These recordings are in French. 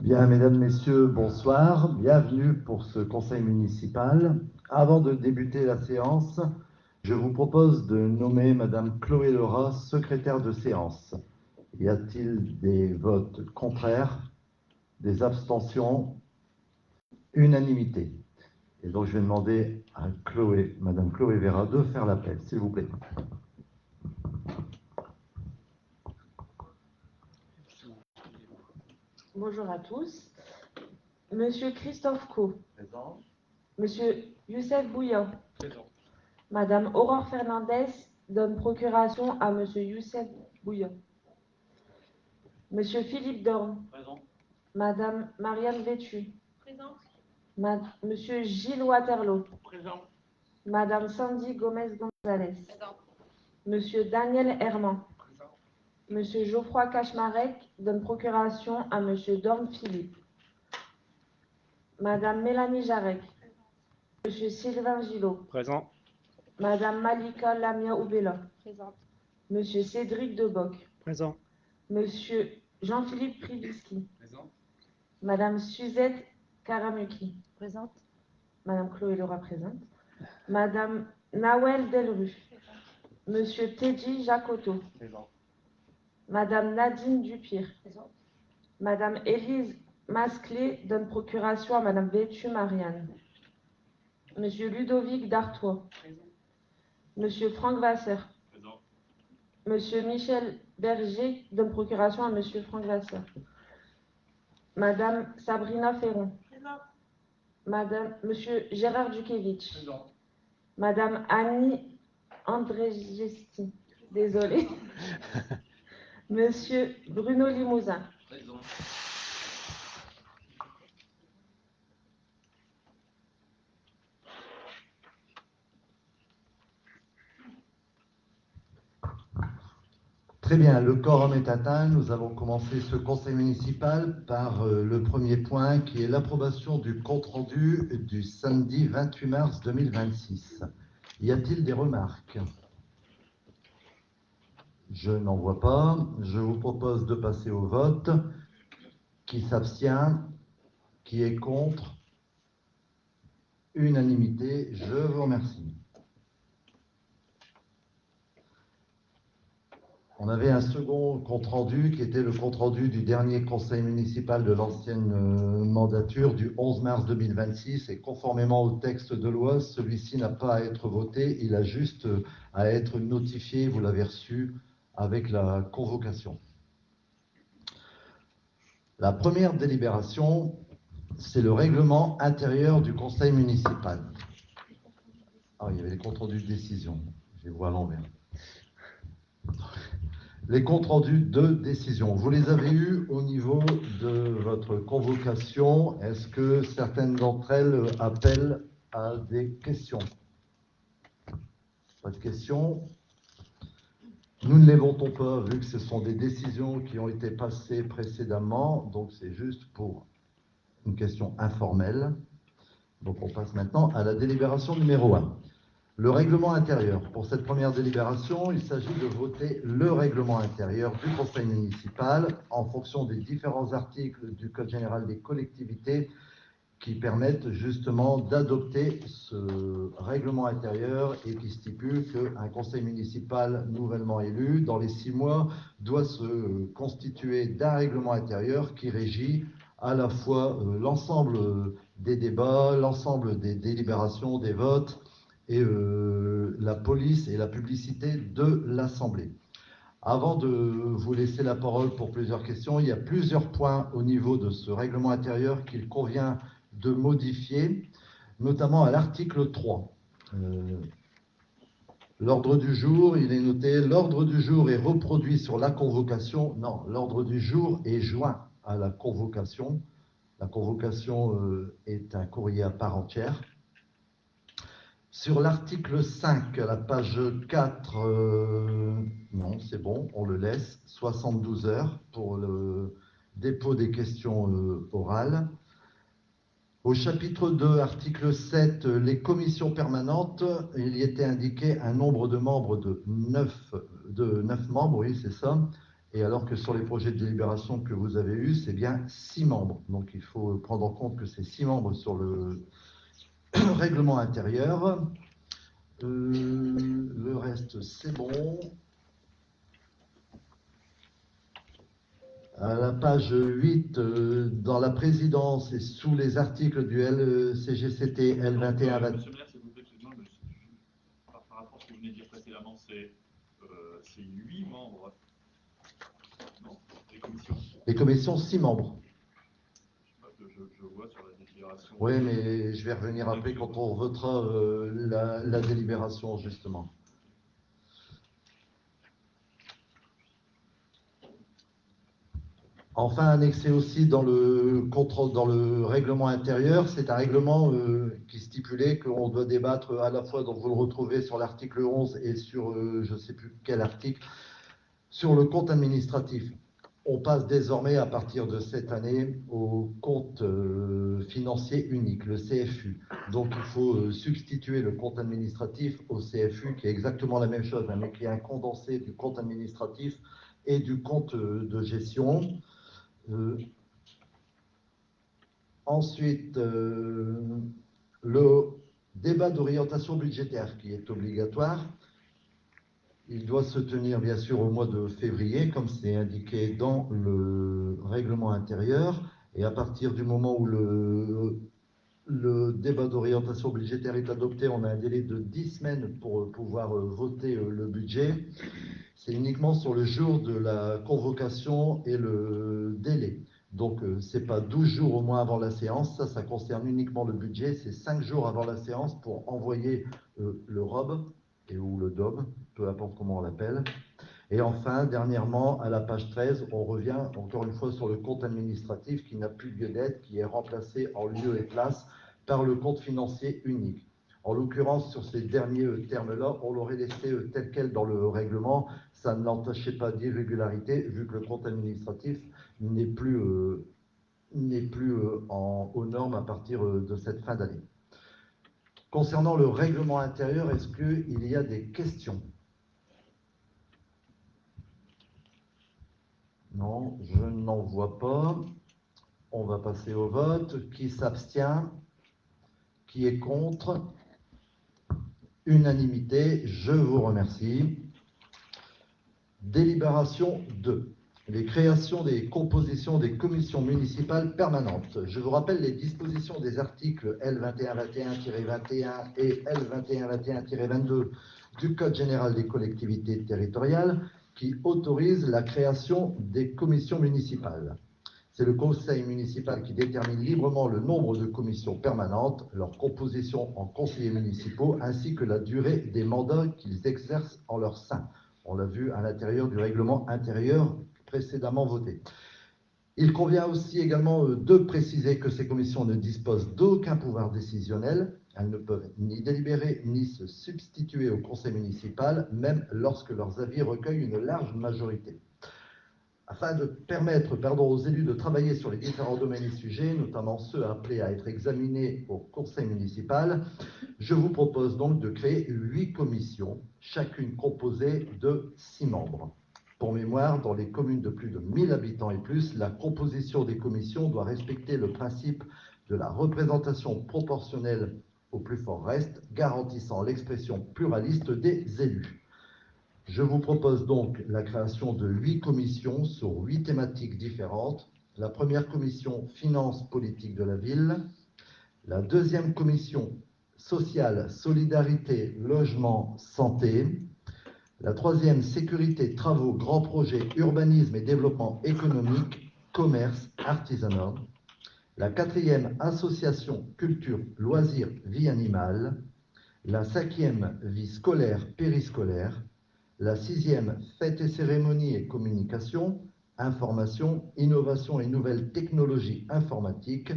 Bien, mesdames, messieurs, bonsoir. Bienvenue pour ce conseil municipal. Avant de débuter la séance, je vous propose de nommer madame Chloé Laura, secrétaire de séance. Y a-t-il des votes contraires, des abstentions? Unanimité. Et donc, je vais demander à Chloé, madame Chloé Vera, de faire l'appel, s'il vous plaît. Bonjour à tous. Monsieur Christophe Co. Présent. Monsieur Youssef Bouillant. Présent. Madame Aurore Fernandez donne procuration à Monsieur Youssef Bouillant. Monsieur Philippe Dorn. Présent. Madame Marianne Vétu. Présente. Monsieur Gilles Waterloo. Présent. Madame Sandy Gomez-Gonzalez. Présente. Monsieur Daniel Herman. Présent. Monsieur Geoffroy Cachmarek donne procuration à Monsieur Dorn Philippe. Madame Mélanie Jarek. Monsieur Sylvain Gillot. Présent. Madame Malika Lamia Oubela. Présente. Monsieur Cédric Deboc. Présent. Monsieur Jean-Philippe Privisky. Présent. Madame Suzette Karamuki. Présente. Madame Chloé Laura présente. Madame Nawel Delru. Monsieur Teddy Jacoto. Présent. Madame Nadine Dupire. Présente. Madame Élise Masclé donne procuration à Madame Vétu Marianne. Monsieur Ludovic Dartois. Présent. Monsieur Franck Vasseur. Présent. Monsieur Michel Berger donne procuration à Monsieur Franck Vasseur. Madame Sabrina Ferron. Présente. Monsieur Gérard Dukevich. Présent. Madame Annie Andrzejewski. Désolée. Monsieur Bruno Limousin. Présent. Très bien, le quorum est atteint. Nous allons commencer ce conseil municipal par le premier point qui est l'approbation du compte-rendu du samedi 28 mars 2026. Y a-t-il des remarques? Je n'en vois pas. Je vous propose de passer au vote. Qui s'abstient? Qui est contre? Unanimité. Je vous remercie. On avait un second compte-rendu qui était le compte-rendu du dernier conseil municipal de l'ancienne mandature du 11 mars 2026 et conformément au texte de loi, celui-ci n'a pas à être voté, il a juste à être notifié, vous l'avez reçu avec la convocation. La première délibération, c'est le règlement intérieur du conseil municipal. Ah, il y avait les comptes rendus de décision, je les vois à l'envers. Les comptes rendus de décision, vous les avez eus au niveau de votre convocation. Est-ce que certaines d'entre elles appellent à des questions? Pas de questions. Nous ne les votons pas vu que ce sont des décisions qui ont été passées précédemment, donc c'est juste pour une question informelle. Donc on passe maintenant à la délibération numéro 1. Le règlement intérieur. Pour cette première délibération, il s'agit de voter le règlement intérieur du conseil municipal en fonction des différents articles du Code général des collectivités qui permettent justement d'adopter ce règlement intérieur et qui stipule qu'un conseil municipal nouvellement élu, dans les 6 mois, doit se constituer d'un règlement intérieur qui régit à la fois l'ensemble des débats, l'ensemble des délibérations, des votes, et la police et la publicité de l'Assemblée. Avant de vous laisser la parole pour plusieurs questions, il y a plusieurs points au niveau de ce règlement intérieur qu'il convient de modifier, notamment à l'article 3. L'ordre du jour, il est noté, l'ordre du jour est reproduit sur la convocation. Non, l'ordre du jour est joint à la convocation. La convocation est un courrier à part entière. Sur l'article 5, à la page 4, non, c'est bon, on le laisse, 72 heures pour le dépôt des questions orales. Au chapitre 2, article 7, les commissions permanentes, il y était indiqué un nombre de membres de 9 membres, oui, c'est ça. Et alors que sur les projets de délibération que vous avez eus, c'est bien 6 membres. Donc il faut prendre en compte que c'est 6 membres sur le règlement intérieur. Le reste, c'est bon. À la page 8, dans la présidence et sous les articles du CGCT L21... Monsieur le maire, s'il vous plaît, excusez-moi, par rapport à ce que vous venez de dire précédemment, c'est 8 membres, non? Les commissions. Les commissions, 6 membres. Je vois sur la délibération. Oui, mais je vais revenir après quand on votera la délibération, justement. Enfin, annexé aussi dans le contrôle, dans le règlement intérieur, c'est un règlement qui stipulait qu'on doit débattre à la fois, donc vous le retrouvez sur l'article 11 et sur je ne sais plus quel article, sur le compte administratif. On passe désormais à partir de cette année au compte financier unique, le CFU. Donc il faut substituer le compte administratif au CFU, qui est exactement la même chose, mais qui est un condensé du compte administratif et du compte de gestion. Ensuite, le débat d'orientation budgétaire qui est obligatoire. Il doit se tenir bien sûr au mois de février, comme c'est indiqué dans le règlement intérieur. Et à partir du moment où le débat d'orientation budgétaire est adopté, on a un délai de 10 semaines pour pouvoir voter le budget. C'est uniquement sur le jour de la convocation et le délai. Donc, ce n'est pas 12 jours au moins avant la séance, ça concerne uniquement le budget, c'est 5 jours avant la séance pour envoyer le ROB ou le DOB, peu importe comment on l'appelle. Et enfin, dernièrement, à la page 13, on revient encore une fois sur le compte administratif qui n'a plus lieu d'être, qui est remplacé en lieu et place par le compte financier unique. En l'occurrence, sur ces derniers termes-là, on l'aurait laissé tel quel dans le règlement. Ça ne l'entachait pas d'irrégularité, vu que le compte administratif n'est plus aux normes à partir de cette fin d'année. Concernant le règlement intérieur, est-ce qu'il y a des questions? Non, je n'en vois pas. On va passer au vote. Qui s'abstient? Qui est contre? Unanimité, je vous remercie. Délibération 2. Les créations des compositions des commissions municipales permanentes. Je vous rappelle les dispositions des articles L2121-21 et L2121-22 du Code général des collectivités territoriales qui autorisent la création des commissions municipales. C'est le conseil municipal qui détermine librement le nombre de commissions permanentes, leur composition en conseillers municipaux, ainsi que la durée des mandats qu'ils exercent en leur sein. On l'a vu à l'intérieur du règlement intérieur précédemment voté. Il convient aussi également de préciser que ces commissions ne disposent d'aucun pouvoir décisionnel. Elles ne peuvent ni délibérer ni se substituer au conseil municipal, même lorsque leurs avis recueillent une large majorité. Afin de permettre aux élus de travailler sur les différents domaines et sujets, notamment ceux appelés à être examinés au conseil municipal, je vous propose donc de créer 8 commissions, chacune composée de 6 membres. Pour mémoire, dans les communes de plus de 1000 habitants et plus, la composition des commissions doit respecter le principe de la représentation proportionnelle au plus fort reste, garantissant l'expression pluraliste des élus. Je vous propose donc la création de 8 commissions sur 8 thématiques différentes. La première commission, finances politique de la ville. La deuxième commission, sociale, solidarité, logement, santé. La troisième, sécurité, travaux, grands projets, urbanisme et développement économique, commerce, artisanat. La quatrième, association, culture, loisirs, vie animale. La cinquième, vie scolaire, périscolaire. La sixième, fêtes et cérémonies et communication, information, innovation et nouvelles technologies informatiques.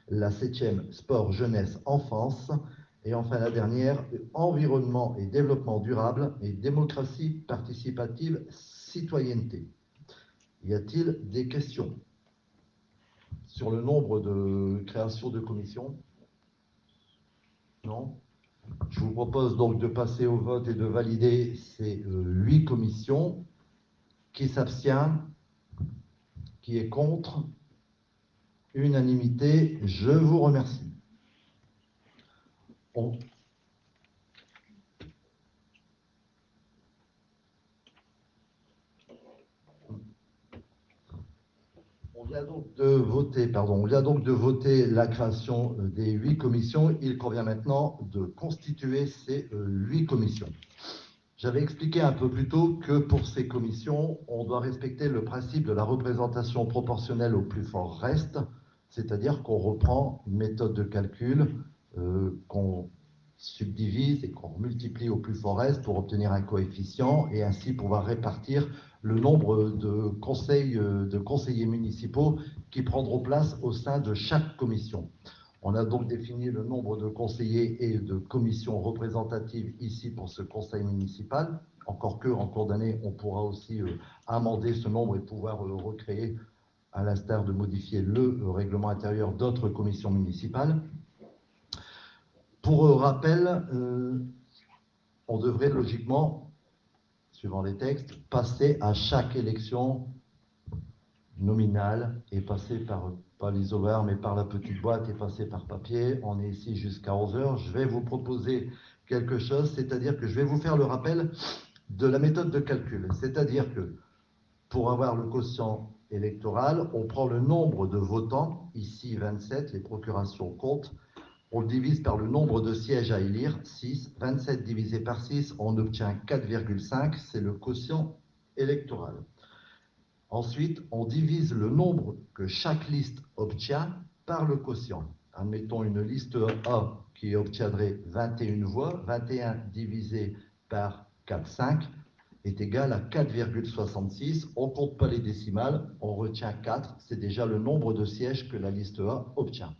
La septième, sport, jeunesse, enfance. Et enfin la dernière, environnement et développement durable et démocratie participative, citoyenneté. Y a-t-il des questions sur le nombre de créations de commissions? Non? Je vous propose donc de passer au vote et de valider ces 8 commissions. Qui s'abstient? Qui est contre? Unanimité, je vous remercie. On vient donc de voter la création des 8 commissions. Il convient maintenant de constituer ces 8 commissions. J'avais expliqué un peu plus tôt que pour ces commissions, on doit respecter le principe de la représentation proportionnelle au plus fort reste, c'est-à-dire qu'on reprend une méthode de calcul qu'on subdivise et qu'on multiplie au plus fort reste pour obtenir un coefficient et ainsi pouvoir répartir le nombre de conseillers municipaux qui prendront place au sein de chaque commission. On a donc défini le nombre de conseillers et de commissions représentatives ici pour ce conseil municipal. Encore que, en cours d'année, on pourra aussi amender ce nombre et pouvoir recréer, à l'instar de modifier le règlement intérieur d'autres commissions municipales. Pour rappel, on devrait logiquement, suivant les textes, passer à chaque élection nominale et passer par, pas l'isoloir, mais par la petite boîte et passer par papier. On est ici jusqu'à 11h. Je vais vous proposer quelque chose, c'est-à-dire que je vais vous faire le rappel de la méthode de calcul. C'est-à-dire que pour avoir le quotient électoral, on prend le nombre de votants, ici 27, les procurations comptent, on le divise par le nombre de sièges à élire, 6, 27 divisé par 6, on obtient 4,5, c'est le quotient électoral. Ensuite, on divise le nombre que chaque liste obtient par le quotient. Admettons une liste A qui obtiendrait 21 voix, 21 divisé par 4,5 est égal à 4,66. On ne compte pas les décimales, on retient 4, c'est déjà le nombre de sièges que la liste A obtient.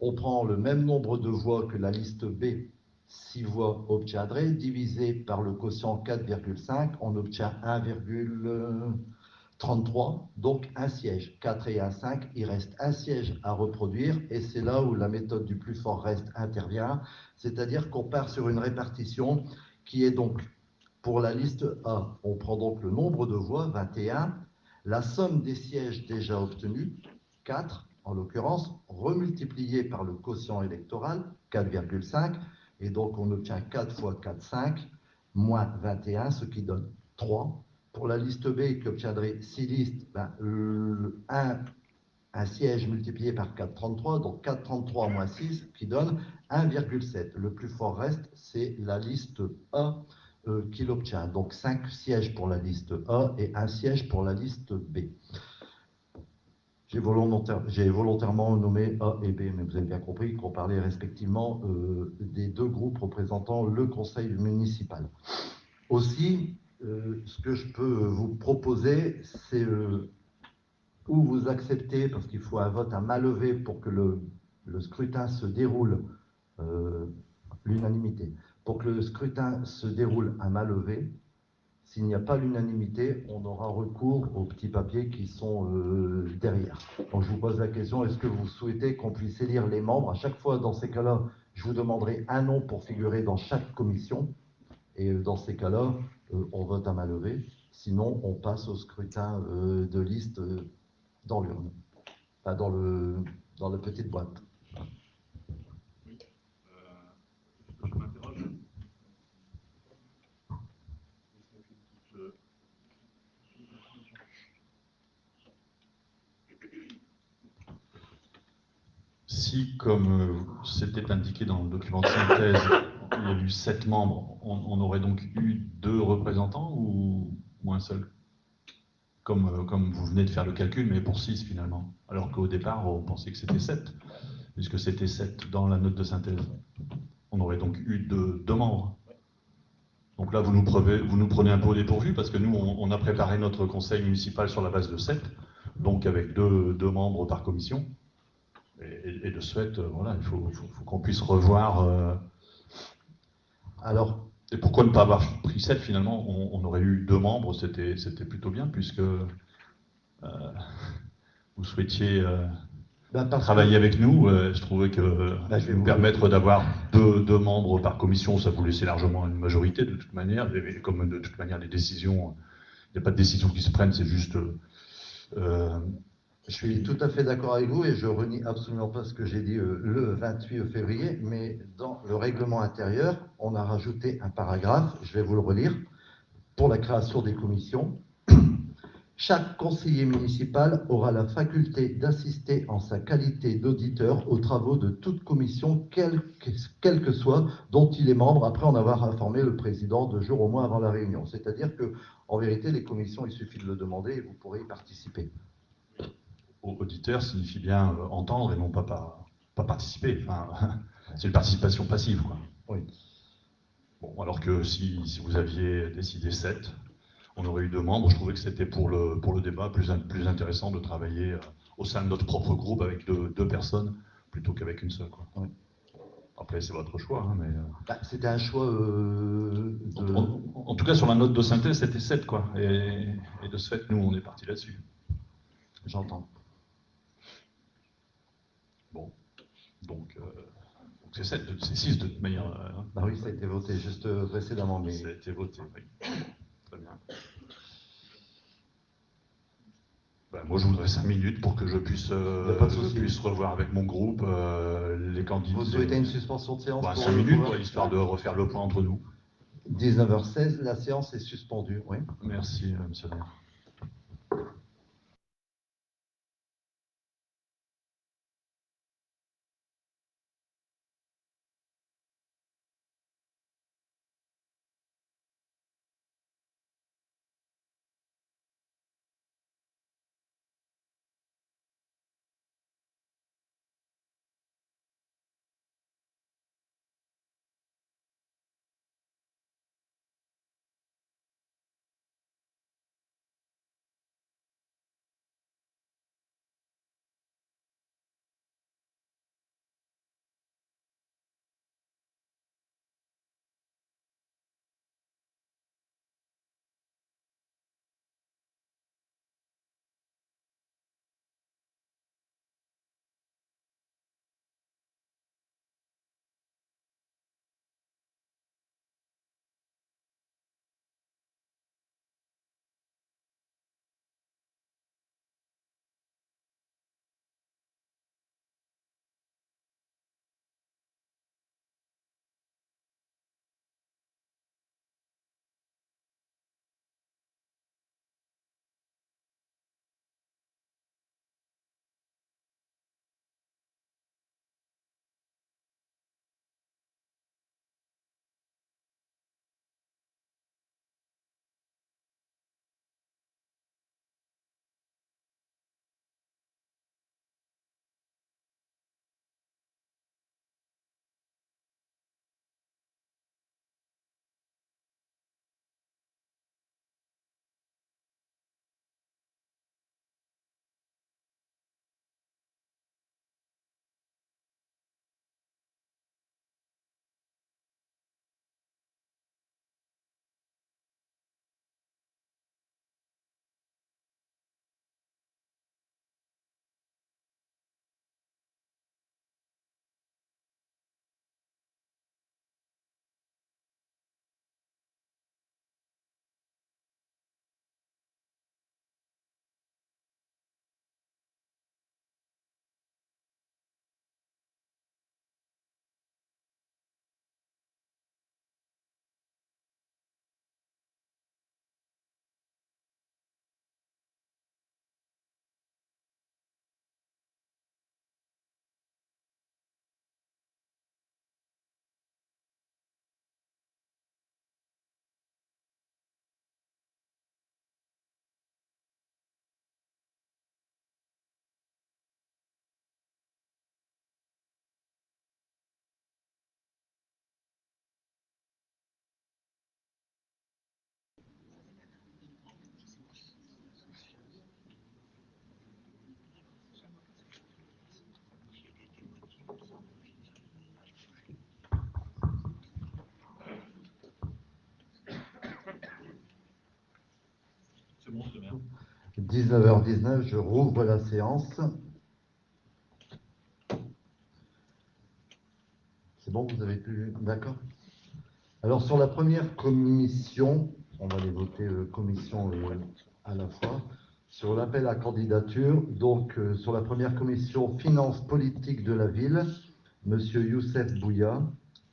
On prend le même nombre de voix que la liste B, 6 voix obtiendrait, divisé par le quotient 4,5, on obtient 1,33, donc un siège. 4 et 1, 5, il reste un siège à reproduire, et c'est là où la méthode du plus fort reste intervient, c'est-à-dire qu'on part sur une répartition qui est donc, pour la liste A, on prend donc le nombre de voix, 21, la somme des sièges déjà obtenus, 4, en l'occurrence, remultiplié par le quotient électoral, 4,5, et donc on obtient 4 fois 4, 5, moins 21, ce qui donne 3. Pour la liste B, qui obtiendrait 6 listes, un siège multiplié par 4, 33, donc 4, 33 moins 6, qui donne 1,7. Le plus fort reste, c'est la liste A qui l'obtient. Donc 5 sièges pour la liste A et 1 siège pour la liste B. J'ai volontairement nommé A et B, mais vous avez bien compris qu'on parlait respectivement des deux groupes représentant le conseil municipal. Aussi, ce que je peux vous proposer, c'est ou vous acceptez, parce qu'il faut un vote à main levée pour que le scrutin se déroule, l'unanimité, pour que le scrutin se déroule à main levée. S'il n'y a pas l'unanimité, on aura recours aux petits papiers qui sont derrière. Donc je vous pose la question, est-ce que vous souhaitez qu'on puisse élire les membres? À chaque fois, dans ces cas-là, je vous demanderai un nom pour figurer dans chaque commission. Et dans ces cas-là, on vote à main levée. Sinon, on passe au scrutin de liste dans l'urne, enfin dans la petite boîte. Oui. Je m'interroge. Si, comme c'était indiqué dans le document de synthèse, il y a eu 7 membres, on aurait donc eu 2 représentants ou un seul, comme vous venez de faire le calcul, mais pour 6 finalement, alors qu'au départ, on pensait que c'était 7, puisque c'était 7 dans la note de synthèse. On aurait donc eu 2 membres. Donc là, vous nous prenez un peu au dépourvu, parce que nous, on a préparé notre conseil municipal sur la base de 7, donc avec 2 membres par commission. Et de ce fait, voilà, il faut qu'on puisse revoir. Alors, et pourquoi ne pas avoir pris 7 finalement? On aurait eu 2 membres, c'était plutôt bien, puisque vous souhaitiez travailler avec nous. Je trouvais que nous permettre d'avoir 2 membres par commission, ça vous laissait largement une majorité de toute manière. Et comme de toute manière les décisions n'y a pas de décision qui se prenne, c'est juste... Je suis tout à fait d'accord avec vous et je renie absolument pas ce que j'ai dit le 28 février, mais dans le règlement intérieur, on a rajouté un paragraphe, je vais vous le relire, pour la création des commissions. Chaque conseiller municipal aura la faculté d'assister en sa qualité d'auditeur aux travaux de toute commission, quelle que soit, dont il est membre, après en avoir informé le président 2 jours au moins avant la réunion. C'est-à-dire que, en vérité, les commissions, il suffit de le demander et vous pourrez y participer. Auditeur signifie bien entendre et non pas participer. Enfin, c'est une participation passive, quoi. Oui. Bon, alors que si vous aviez décidé 7, on aurait eu 2 membres. Je trouvais que c'était pour le débat plus intéressant de travailler au sein de notre propre groupe avec deux personnes plutôt qu'avec une seule, quoi. Oui. Après, c'est votre choix, hein, mais... C'était un choix En tout cas, sur la note de synthèse, c'était 7, quoi. Et de ce fait, nous, on est parti là-dessus. J'entends. Bon, donc c'est 7, c'est 6 de toute manière. Bah oui, ça a été voté juste précédemment. Mais... Ça a été voté, oui. Très bien. Ben, moi, je voudrais 5 minutes pour que je puisse revoir avec mon groupe les candidats. Vous souhaitez une suspension de séance? 5 minutes, histoire de refaire le point entre nous. 19h16, la séance est suspendue. Oui. Merci, monsieur le maire. C'est bon, monsieur le maire. 19h19, je rouvre la séance. C'est bon, vous avez pu... D'accord. Alors, sur la première commission, On va les voter commission à la fois. Sur l'appel à candidature, donc sur la première commission finances politiques de la ville, M. Youssef Bouya,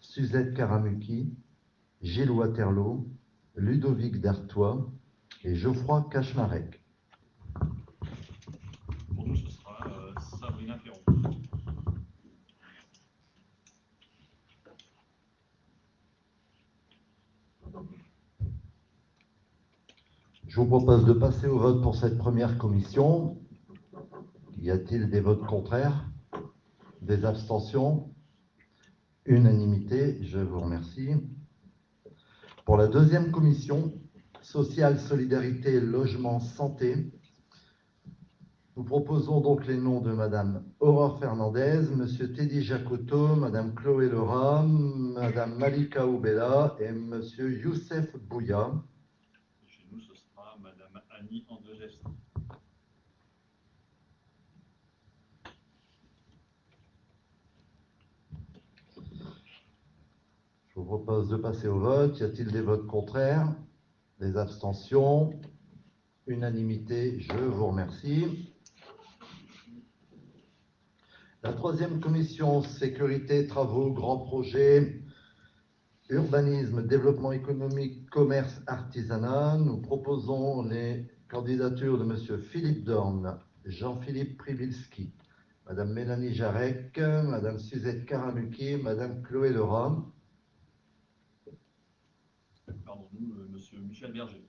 Suzette Karamuki, Gilles Waterloo, Ludovic Dartois et Geoffroy Cachmarec. Pour nous, ce sera Sabrina Ferron. Je vous propose de passer au vote pour cette première commission. Y a-t-il des votes contraires? Des abstentions? Unanimité, je vous remercie. Pour la deuxième commission, sociale, solidarité, logement, santé, nous proposons donc les noms de Madame Aurore Fernandez, Monsieur Teddy Jacoto, Madame Chloé Laura, Madame Malika Oubella et Monsieur Youssef Bouya. Chez nous, ce sera Madame Annie Andrzejewski. Je vous propose de passer au vote. Y a-t-il des votes contraires? Des abstentions? Unanimité, je vous remercie. La troisième commission, sécurité, travaux, grands projets, urbanisme, développement économique, commerce, artisanat. Nous proposons les candidatures de M. Philippe Dorn, Jean-Philippe Pribilski, Mme Mélanie Jarek, Mme Suzette Karamuki, Mme Chloé Lerat. Pardon, nous, Monsieur Michel Berger.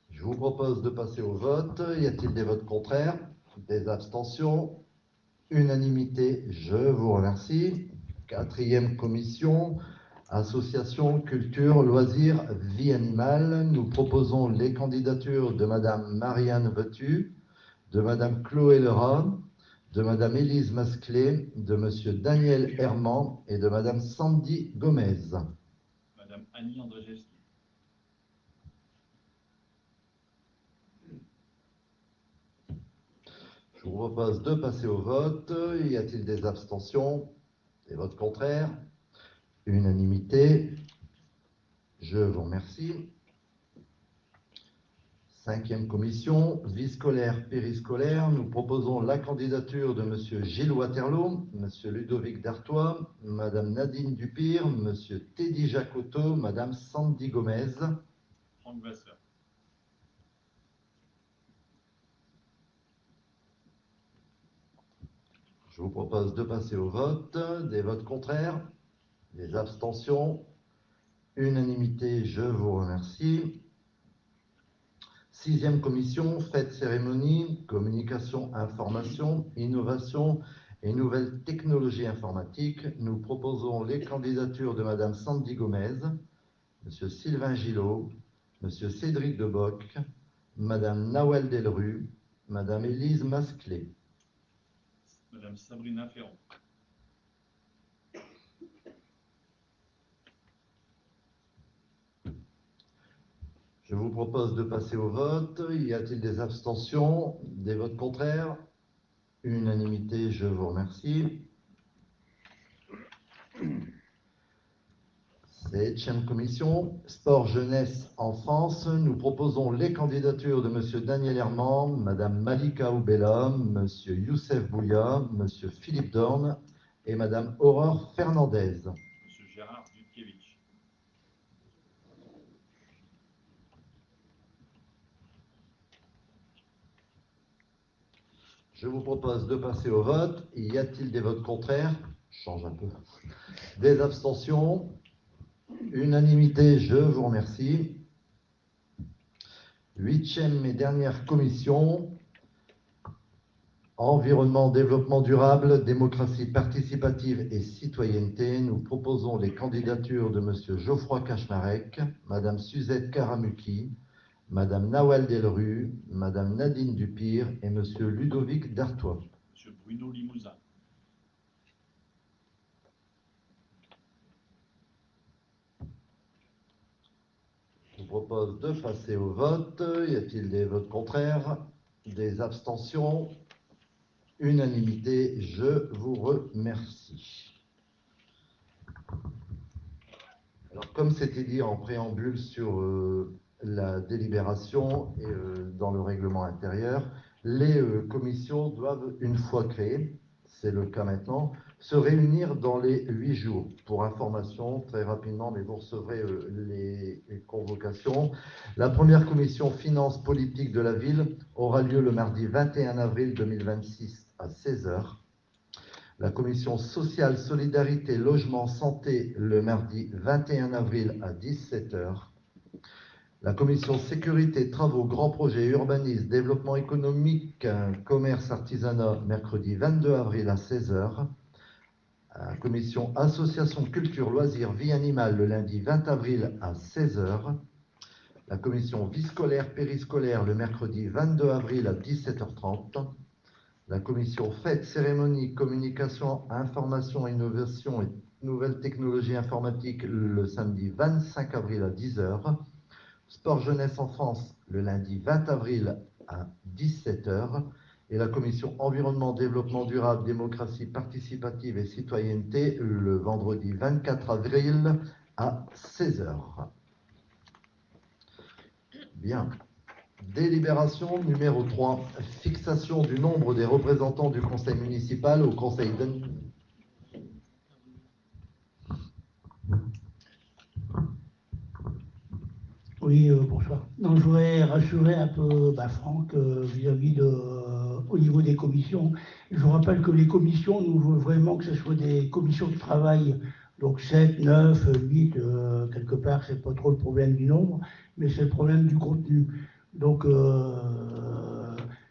Je vous propose de passer au vote. Y a-t-il des votes contraires? Des abstentions? Unanimité, je vous remercie. Quatrième commission, association, culture, loisirs, vie animale. Nous proposons les candidatures de Madame Marianne Vetu, de Madame Chloé Lerat, de Madame Élise Masclé, de Monsieur Daniel Herman et de Madame Sandy Gomez. Madame Annie Andrzejewski. Je vous propose de passer au vote. Y a-t-il des abstentions? Des votes contraires? Unanimité. Je vous remercie. Cinquième commission, vie scolaire, périscolaire. Nous proposons la candidature de M. Gilles Waterloo, M. Ludovic Dartois, Mme Nadine Dupire, M. Teddy Jacoto, Mme Sandy Gomez. Franck Vasseur. Je vous propose de passer au vote. Des votes contraires? Des abstentions? Unanimité, je vous remercie. Sixième commission, fête, cérémonie, communication, information, innovation et nouvelles technologies informatiques. Nous proposons les candidatures de Mme Sandy Gomez, M. Sylvain Gillot, M. Cédric Deboc, Mme Nawel Delru, Mme Élise Masclé. Madame Sabrina Ferron. Je vous propose de passer au vote. Y a-t-il des abstentions? Des votes contraires? Unanimité, je vous remercie. Septième commission, sport, jeunesse, enfance. Nous proposons les candidatures de M. Daniel Herman, Mme Malika Oubella, M. Youssef Bouya, M. Philippe Dorn et Mme Aurore Fernandez. Monsieur Gérard Dudkiewicz. Je vous propose de passer au vote. Y a-t-il des votes contraires? Je change un peu. Des abstentions? Unanimité, je vous remercie. Huitième et dernière commission, environnement, développement durable, démocratie participative et citoyenneté. Nous proposons les candidatures de M. Geoffroy Cachmarec, Mme Suzette Karamuki, Mme Nawel Delru, Mme Nadine Dupire et M. Ludovic Dartois. Monsieur Bruno Limousin. Je vous propose de passer au vote. Y a-t-il des votes contraires? Des abstentions? Unanimité, je vous remercie. Alors, comme c'était dit en préambule sur la délibération et dans le règlement intérieur, les commissions doivent, une fois créées, c'est le cas maintenant, se réunir dans les 8 jours. Pour information, très rapidement, mais vous recevrez les convocations. La première commission finance politique de la ville aura lieu le mardi 21 avril 2026 à 16h. La commission sociale, solidarité, logement, santé le mardi 21 avril à 17h. La commission sécurité, travaux, grands projets, urbanisme, développement économique, commerce, artisanat, mercredi 22 avril à 16h. La commission association, culture, loisirs, vie animale le lundi 20 avril à 16h. La commission vie scolaire, périscolaire le mercredi 22 avril à 17h30. La commission fêtes, cérémonies, communication, information, innovation et nouvelles technologies informatiques le samedi 25 avril à 10h. Sport, jeunesse, enfance le lundi 20 avril à 17h. Et la commission environnement, développement durable, démocratie participative et citoyenneté le vendredi 24 avril à 16h. Bien. Délibération numéro 3, fixation du nombre des représentants du conseil municipal au conseil d'administration. Oui, bonsoir. Donc, je voudrais rassurer un peu Franck vis-à-vis au niveau des commissions. Je vous rappelle que les commissions, nous voulons vraiment que ce soit des commissions de travail, donc 7, 9, 8, quelque part, c'est pas trop le problème du nombre, mais c'est le problème du contenu. Donc,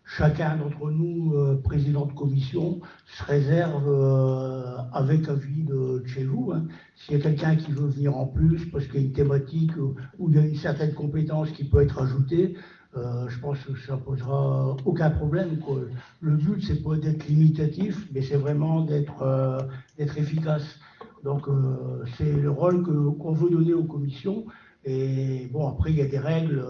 chacun d'entre nous, président de commission, se réserve avec avis de chez vous. Hein. S'il y a quelqu'un qui veut venir en plus parce qu'il y a une thématique où il y a une certaine compétence qui peut être ajoutée, je pense que ça ne posera aucun problème, quoi. Le but, c'est pas d'être limitatif, mais c'est vraiment d'être efficace. Donc, c'est le rôle qu'on veut donner aux commissions. Et bon, après, il y a des règles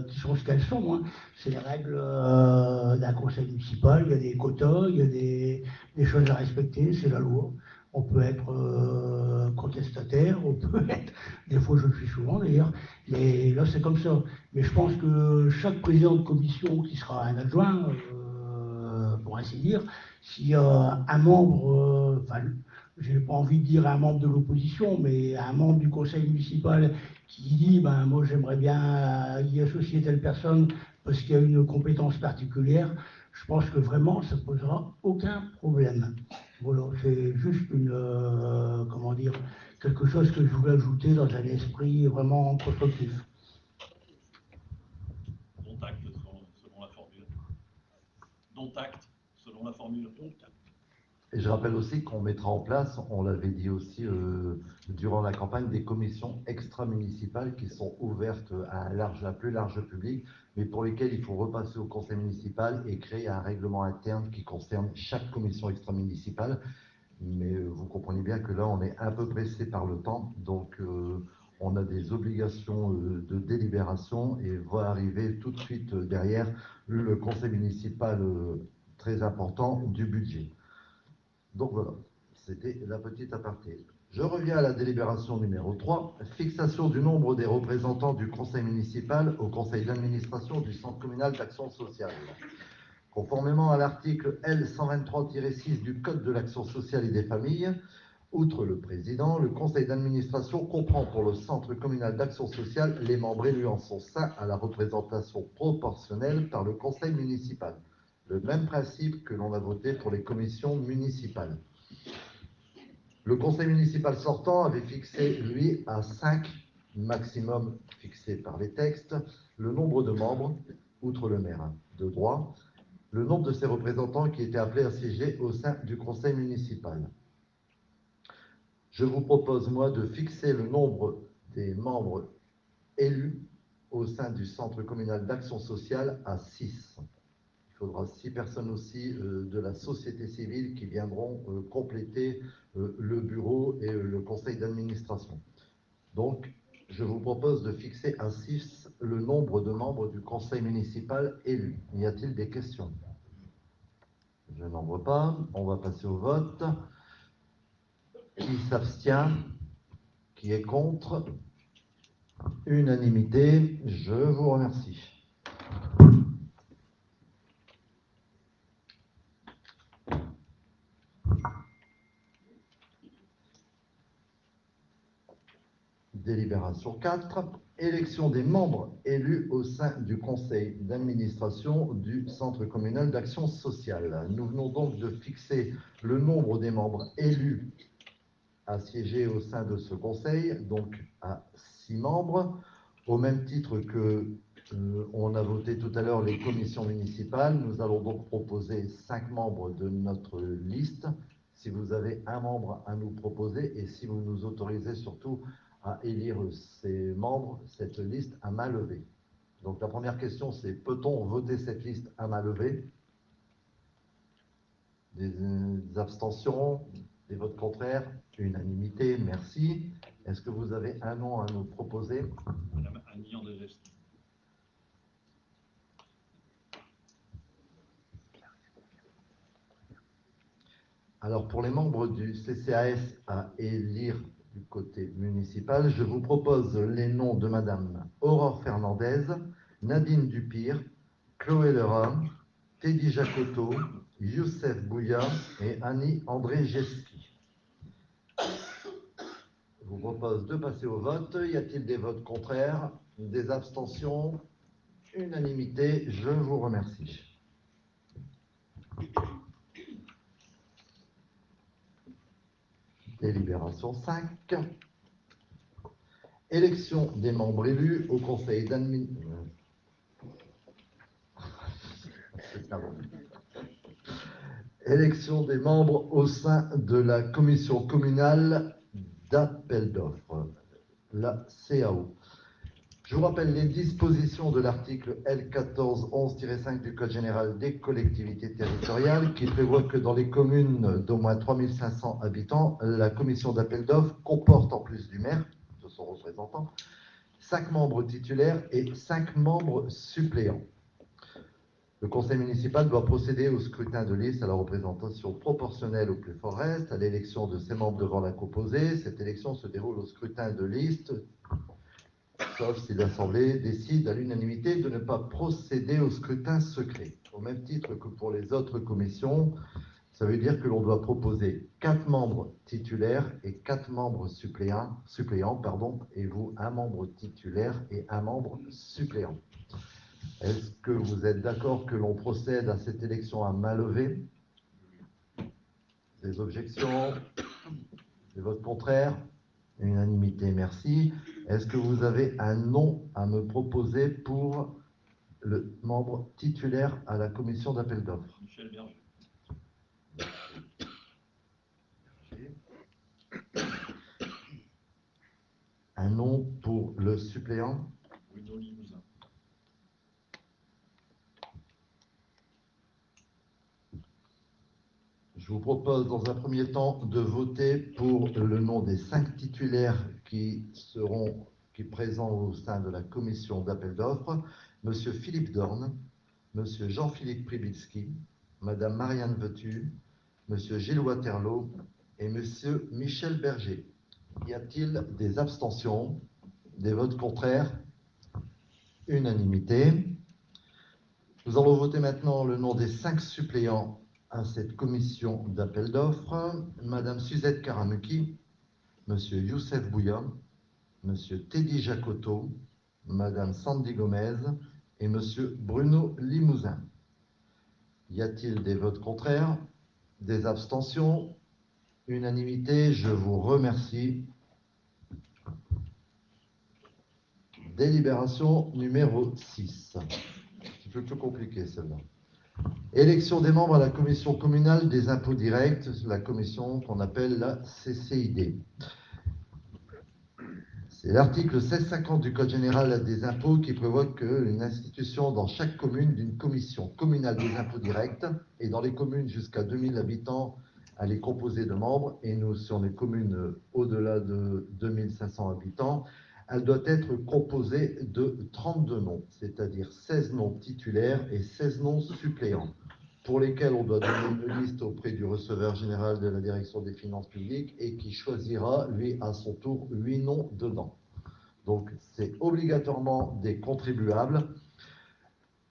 qui sont ce qu'elles sont. Hein. C'est les règles d'un conseil municipal, il y a des quotas, il y a des choses à respecter, c'est la loi. On peut être contestataire, on peut être, des fois je le suis souvent d'ailleurs, mais là c'est comme ça. Mais je pense que chaque président de commission qui sera un adjoint, pour ainsi dire, s'il y a un membre, j'ai pas envie de dire un membre de l'opposition, mais un membre du conseil municipal qui dit moi j'aimerais bien y associer telle personne parce qu'il y a une compétence particulière, je pense que vraiment ça ne posera aucun problème. Voilà, c'est juste quelque chose que je voulais ajouter dans un esprit vraiment constructif. Dont acte selon la formule. Dont acte selon la formule. Et je rappelle aussi qu'on mettra en place, on l'avait dit aussi durant la campagne, des commissions extra-municipales qui sont ouvertes à un plus large public, mais pour lesquelles il faut repasser au conseil municipal et créer un règlement interne qui concerne chaque commission extra-municipale. Mais vous comprenez bien que là, on est un peu pressé par le temps, donc on a des obligations de délibération et va arriver tout de suite derrière le conseil municipal très important du budget. Donc voilà, c'était la petite aparté. Je reviens à la délibération numéro 3, fixation du nombre des représentants du conseil municipal au conseil d'administration du centre communal d'action sociale. Conformément à l'article L123-6 du Code de l'action sociale et des familles, outre le président, le conseil d'administration comprend pour le centre communal d'action sociale les membres élus en son sein à la représentation proportionnelle par le conseil municipal. Le même principe que l'on a voté pour les commissions municipales. Le conseil municipal sortant avait fixé, lui, à 5, maximum fixé par les textes, le nombre de membres, outre le maire de droit, le nombre de ses représentants qui étaient appelés à siéger au sein du conseil municipal. Je vous propose, moi, de fixer le nombre des membres élus au sein du centre communal d'action sociale à 6. Il faudra 6 personnes aussi de la société civile qui viendront compléter le bureau et le conseil d'administration. Donc, je vous propose de fixer à 6 le nombre de membres du conseil municipal élus. Y a-t-il des questions? Je n'en vois pas. On va passer au vote. Qui s'abstient? Qui est contre? Unanimité. Je vous remercie. Délibération 4. Élection des membres élus au sein du conseil d'administration du Centre communal d'action sociale. Nous venons donc de fixer le nombre des membres élus à siéger au sein de ce conseil, donc à 6 membres, au même titre que on a voté tout à l'heure les commissions municipales. Nous allons donc proposer 5 membres de notre liste. Si vous avez un membre à nous proposer et si vous nous autorisez surtout à élire ces membres, cette liste à main levée. Donc la première question, c'est peut-on voter cette liste à main levée? Des abstentions? Des votes contraires? Unanimité, merci. Est-ce que vous avez un nom à nous proposer? Madame Annie Andrzejewski. Alors pour les membres du CCAS à élire du côté municipal, je vous propose les noms de Madame Aurore Fernandez, Nadine Dupire, Chloé Lerat, Teddy Jacoto, Youssef Bouya et Annie Andrzejewski. Je vous propose de passer au vote. Y a-t-il des votes contraires? Des abstentions? Unanimité, je vous remercie. Délibération 5. Élection des membres élus au conseil d'administration. Élection des membres au sein de la commission communale d'appel d'offres, la CAO. Je vous rappelle les dispositions de l'article L1411-5 du Code général des collectivités territoriales qui prévoit que dans les communes d'au moins 3500 habitants, la commission d'appel d'offres comporte en plus du maire, de son représentant, 5 membres titulaires et 5 membres suppléants. Le conseil municipal doit procéder au scrutin de liste à la représentation proportionnelle au plus fort reste, à l'élection de ses membres devant la composée. Cette élection se déroule au scrutin de liste, sauf si l'Assemblée décide à l'unanimité de ne pas procéder au scrutin secret. Au même titre que pour les autres commissions, ça veut dire que l'on doit proposer 4 membres titulaires et 4 membres suppléants, et vous, un membre titulaire et un membre suppléant. Est-ce que vous êtes d'accord que l'on procède à cette élection à main levée? Des objections? Des votes contraires? Unanimité, merci. Est-ce que vous avez un nom à me proposer pour le membre titulaire à la commission d'appel d'offres? Michel Berger. Un nom pour le suppléant? Bruno Limousin. Je vous propose dans un premier temps de voter pour le nom des 5 titulaires qui présents au sein de la commission d'appel d'offres. Monsieur Philippe Dorn, Monsieur Jean-Philippe Pribilski, Madame Marianne Vetu, Monsieur Gilles Waterloo et Monsieur Michel Berger. Y a-t-il des abstentions? Des votes contraires? Unanimité. Nous allons voter maintenant le nom des 5 suppléants à cette commission d'appel d'offres. Madame Suzette Karamuki, Monsieur Youssef Bouya, Monsieur Teddy Jacoto, Madame Sandy Gomez et Monsieur Bruno Limousin. Y a-t-il des votes contraires? Des abstentions? Unanimité, je vous remercie. Délibération numéro 6. C'est un peu plus compliqué celle-là. Élection des membres à la commission communale des impôts directs, la commission qu'on appelle la CCID. C'est l'article 1650 du Code général des impôts qui prévoit qu'une institution dans chaque commune d'une commission communale des impôts directs, et dans les communes jusqu'à 2000 habitants, elle est composée de membres, et nous, sur les communes au-delà de 2500 habitants, elle doit être composée de 32 noms, c'est-à-dire 16 noms titulaires et 16 noms suppléants. pour lesquels on doit donner une liste auprès du receveur général de la direction des finances publiques et qui choisira, lui, à son tour, 8 noms dedans. Donc, c'est obligatoirement des contribuables,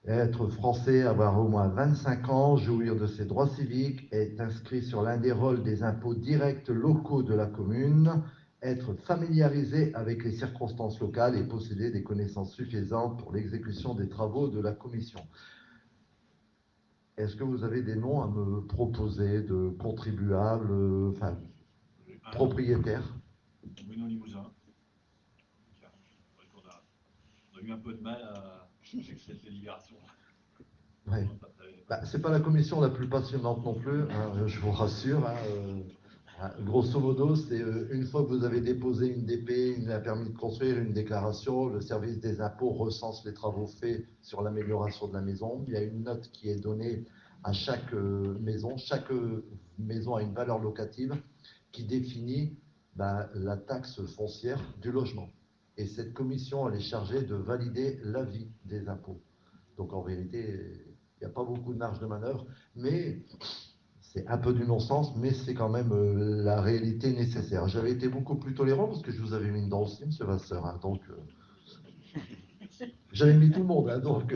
être français, avoir au moins 25 ans, jouir de ses droits civiques, être inscrit sur l'un des rôles des impôts directs locaux de la commune, être familiarisé avec les circonstances locales et posséder des connaissances suffisantes pour l'exécution des travaux de la commission. Est-ce que vous avez des noms à me proposer de contribuables, enfin, propriétaires? Bruno Limousin. On a eu un peu de mal avec cette délibération. Ouais. C'est pas la commission la plus passionnante non plus, hein, je vous rassure. Grosso modo, c'est une fois que vous avez déposé une DP, un permis de construire, une déclaration, le service des impôts recense les travaux faits sur l'amélioration de la maison. Il y a une note qui est donnée à chaque maison. Chaque maison a une valeur locative qui définit la taxe foncière du logement. Et cette commission, elle est chargée de valider l'avis des impôts. Donc en vérité, il n'y a pas beaucoup de marge de manœuvre, mais c'est un peu du non-sens, mais c'est quand même la réalité nécessaire. J'avais été beaucoup plus tolérant parce que je vous avais mis une dent aussi, M. Vasseur. Hein, donc, j'avais mis tout le monde. Hein, donc,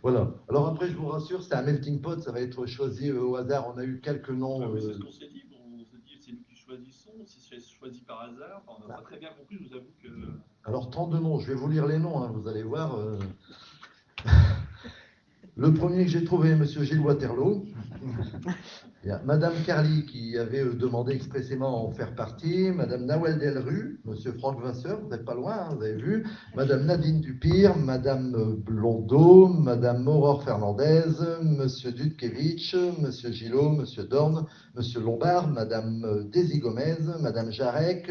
voilà. Alors après, je vous rassure, c'est un melting pot, ça va être choisi au hasard. On a eu quelques noms. Oui, c'est ce qu'on s'est dit. On s'est dit, c'est nous qui choisissons. Si c'est choisi par hasard, on n'a pas très bien compris, je vous avoue que. Alors, 32 noms. Je vais vous lire les noms, hein, vous allez voir. Le premier que j'ai trouvé, M. Gilles Waterloo. Il y a Mme Carly qui avait demandé expressément à en faire partie, Mme Nawel Delru, M. Franck Vasseur, vous n'êtes pas loin, hein, vous avez vu, Mme Nadine Dupire, Mme Blondeau, Mme Aurore Fernandez, M. Dudkevich, M. Gillot, M. Dorn, M. Lombard, Mme Daisy Gomez, Mme Jarek,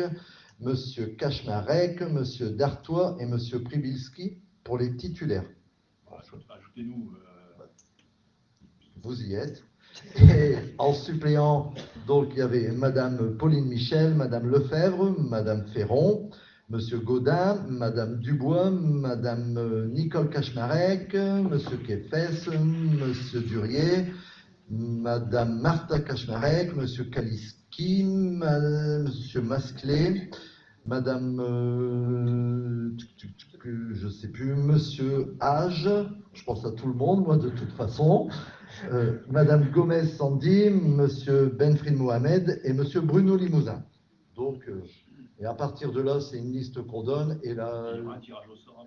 M. Kaczmarek, M. Dartois et M. Pribilski pour les titulaires. Ajoutez-nous. Vous y êtes. Et en suppléant, donc il y avait Madame Pauline Michel, Madame Lefebvre, Madame Ferron, Monsieur Gaudin, Madame Dubois, Madame Nicole Kaczmarek, Monsieur Kefes, Monsieur Durier, Madame Martha Kaczmarek, Monsieur Kaliski, Monsieur Masclé, Madame, je ne sais plus, Monsieur Age, je pense à tout le monde, moi de toute façon. Madame Gomez Sandy, Monsieur Benfrid Mohamed et Monsieur Bruno Limousin. Donc, et à partir de là, c'est une liste qu'on donne. Et là,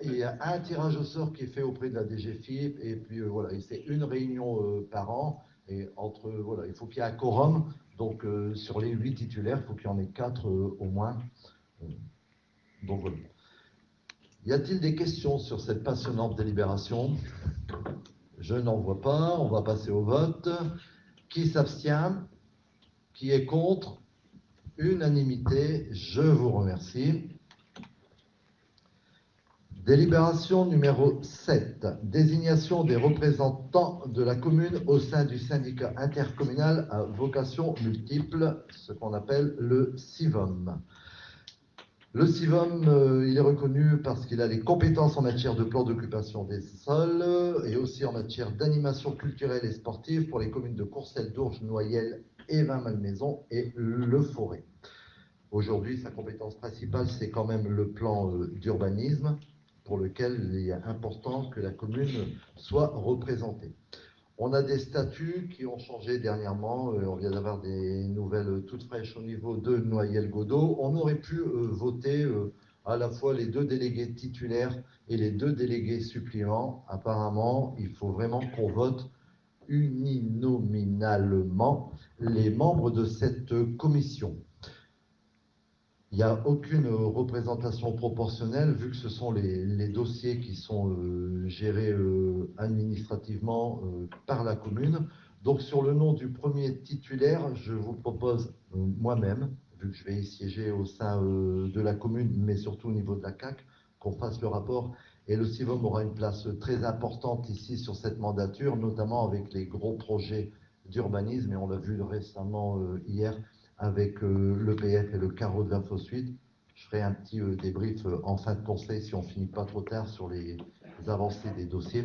il y a un tirage au sort qui est fait auprès de la DGFiP. Et puis voilà, et c'est une réunion par an. Et entre voilà, il faut qu'il y ait un quorum. Donc sur les 8 titulaires, il faut qu'il y en ait 4 au moins. Donc voilà. Y a-t-il des questions sur cette passionnante délibération? Je n'en vois pas. On va passer au vote. Qui s'abstient? Qui est contre? Unanimité. Je vous remercie. Délibération numéro 7. Désignation des représentants de la commune au sein du syndicat intercommunal à vocation multiple, ce qu'on appelle le CIVOM. Le CIVOM, il est reconnu parce qu'il a les compétences en matière de plan d'occupation des sols et aussi en matière d'animation culturelle et sportive pour les communes de Courcelles, Dourges, Noyelles, Évin-Malmaison et Le Forêt. Aujourd'hui, sa compétence principale, c'est quand même le plan d'urbanisme pour lequel il est important que la commune soit représentée. On a des statuts qui ont changé dernièrement. On vient d'avoir des nouvelles toutes fraîches au niveau de Noyelles-Godeau. On aurait pu voter à la fois les 2 délégués titulaires et les 2 délégués suppléants. Apparemment, il faut vraiment qu'on vote uninominalement les membres de cette commission. Il n'y a aucune représentation proportionnelle vu que ce sont les dossiers qui sont gérés administrativement par la commune. Donc sur le nom du premier titulaire, je vous propose moi-même, vu que je vais y siéger au sein de la commune, mais surtout au niveau de la CAC, qu'on fasse le rapport. Et le CIVOM aura une place très importante ici sur cette mandature, notamment avec les gros projets d'urbanisme, et on l'a vu récemment hier, avec l'EPF et le carreau de l'Infosuite. Je ferai un petit débrief en fin de conseil si on ne finit pas trop tard sur les avancées des dossiers.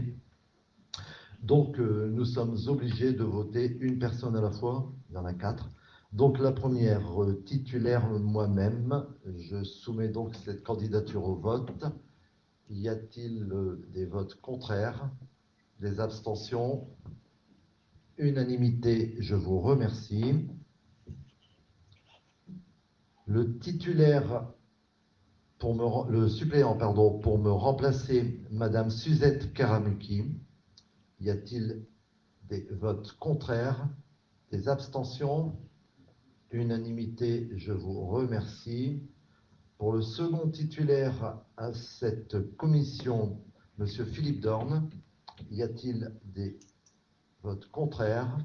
Donc, nous sommes obligés de voter une personne à la fois. Il y en a 4. Donc, la première titulaire, moi-même. Je soumets donc cette candidature au vote. Y a-t-il des votes contraires? Des abstentions? Unanimité, je vous remercie. Le suppléant, pour me remplacer, Madame Suzette Karamuki. Y a-t-il des votes contraires? Des abstentions? Unanimité, je vous remercie. Pour le second titulaire à cette commission, Monsieur Philippe Dorn, y a-t-il des votes contraires?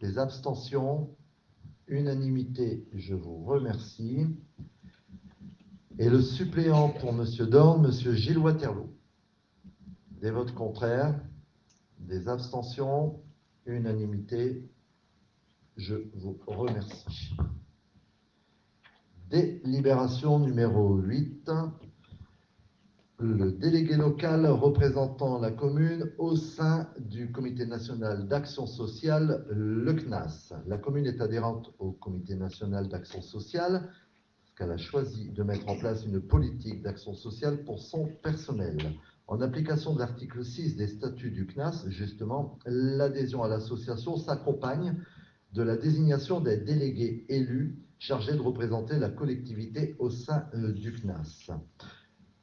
Des abstentions? Unanimité, je vous remercie. Et le suppléant pour Monsieur Dorn, Monsieur Gilles Waterloo. Des votes contraires? Des abstentions? Unanimité, je vous remercie. Délibération numéro 8. Le délégué local représentant la commune au sein du Comité national d'action sociale, le CNAS. La commune est adhérente au Comité national d'action sociale parce qu'elle a choisi de mettre en place une politique d'action sociale pour son personnel. En application de l'article 6 des statuts du CNAS, justement, l'adhésion à l'association s'accompagne de la désignation des délégués élus chargés de représenter la collectivité au sein du CNAS.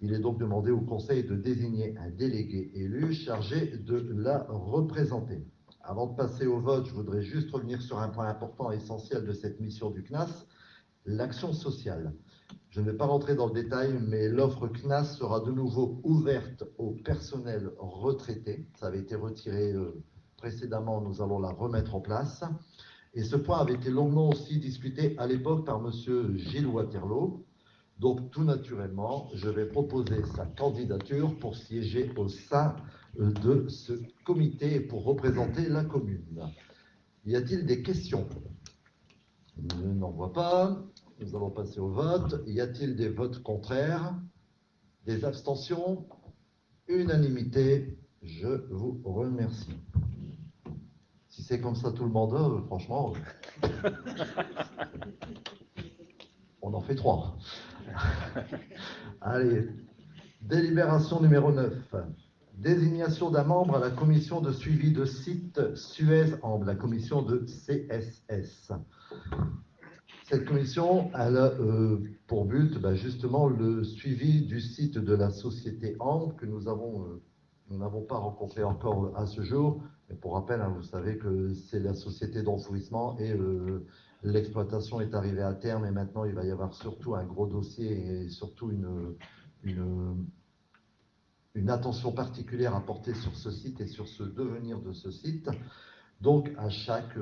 Il est donc demandé au Conseil de désigner un délégué élu chargé de la représenter. Avant de passer au vote, je voudrais juste revenir sur un point important et essentiel de cette mission du CNAS, l'action sociale. Je ne vais pas rentrer dans le détail, mais l'offre CNAS sera de nouveau ouverte au personnel retraité. Ça avait été retiré précédemment, nous allons la remettre en place. Et ce point avait été longuement aussi discuté à l'époque par M. Gilles Waterloo. Donc, tout naturellement, je vais proposer sa candidature pour siéger au sein de ce comité et pour représenter la commune. Y a-t-il des questions? Je n'en vois pas. Nous allons passer au vote. Y a-t-il des votes contraires? Des abstentions? Unanimité, je vous remercie. Si c'est comme ça tout le mandat, franchement, on en fait 3. Allez, délibération numéro 9. Désignation d'un membre à la commission de suivi de site Suez-Ambre, la commission de CSS. Cette commission elle a pour but justement le suivi du site de la société Ambre que nous n'avons pas rencontré encore à ce jour. Mais pour rappel, vous savez que c'est la société d'enfouissement et l'exploitation est arrivée à terme et maintenant il va y avoir surtout un gros dossier et surtout une attention particulière à porter sur ce site et sur ce devenir de ce site. Donc à chaque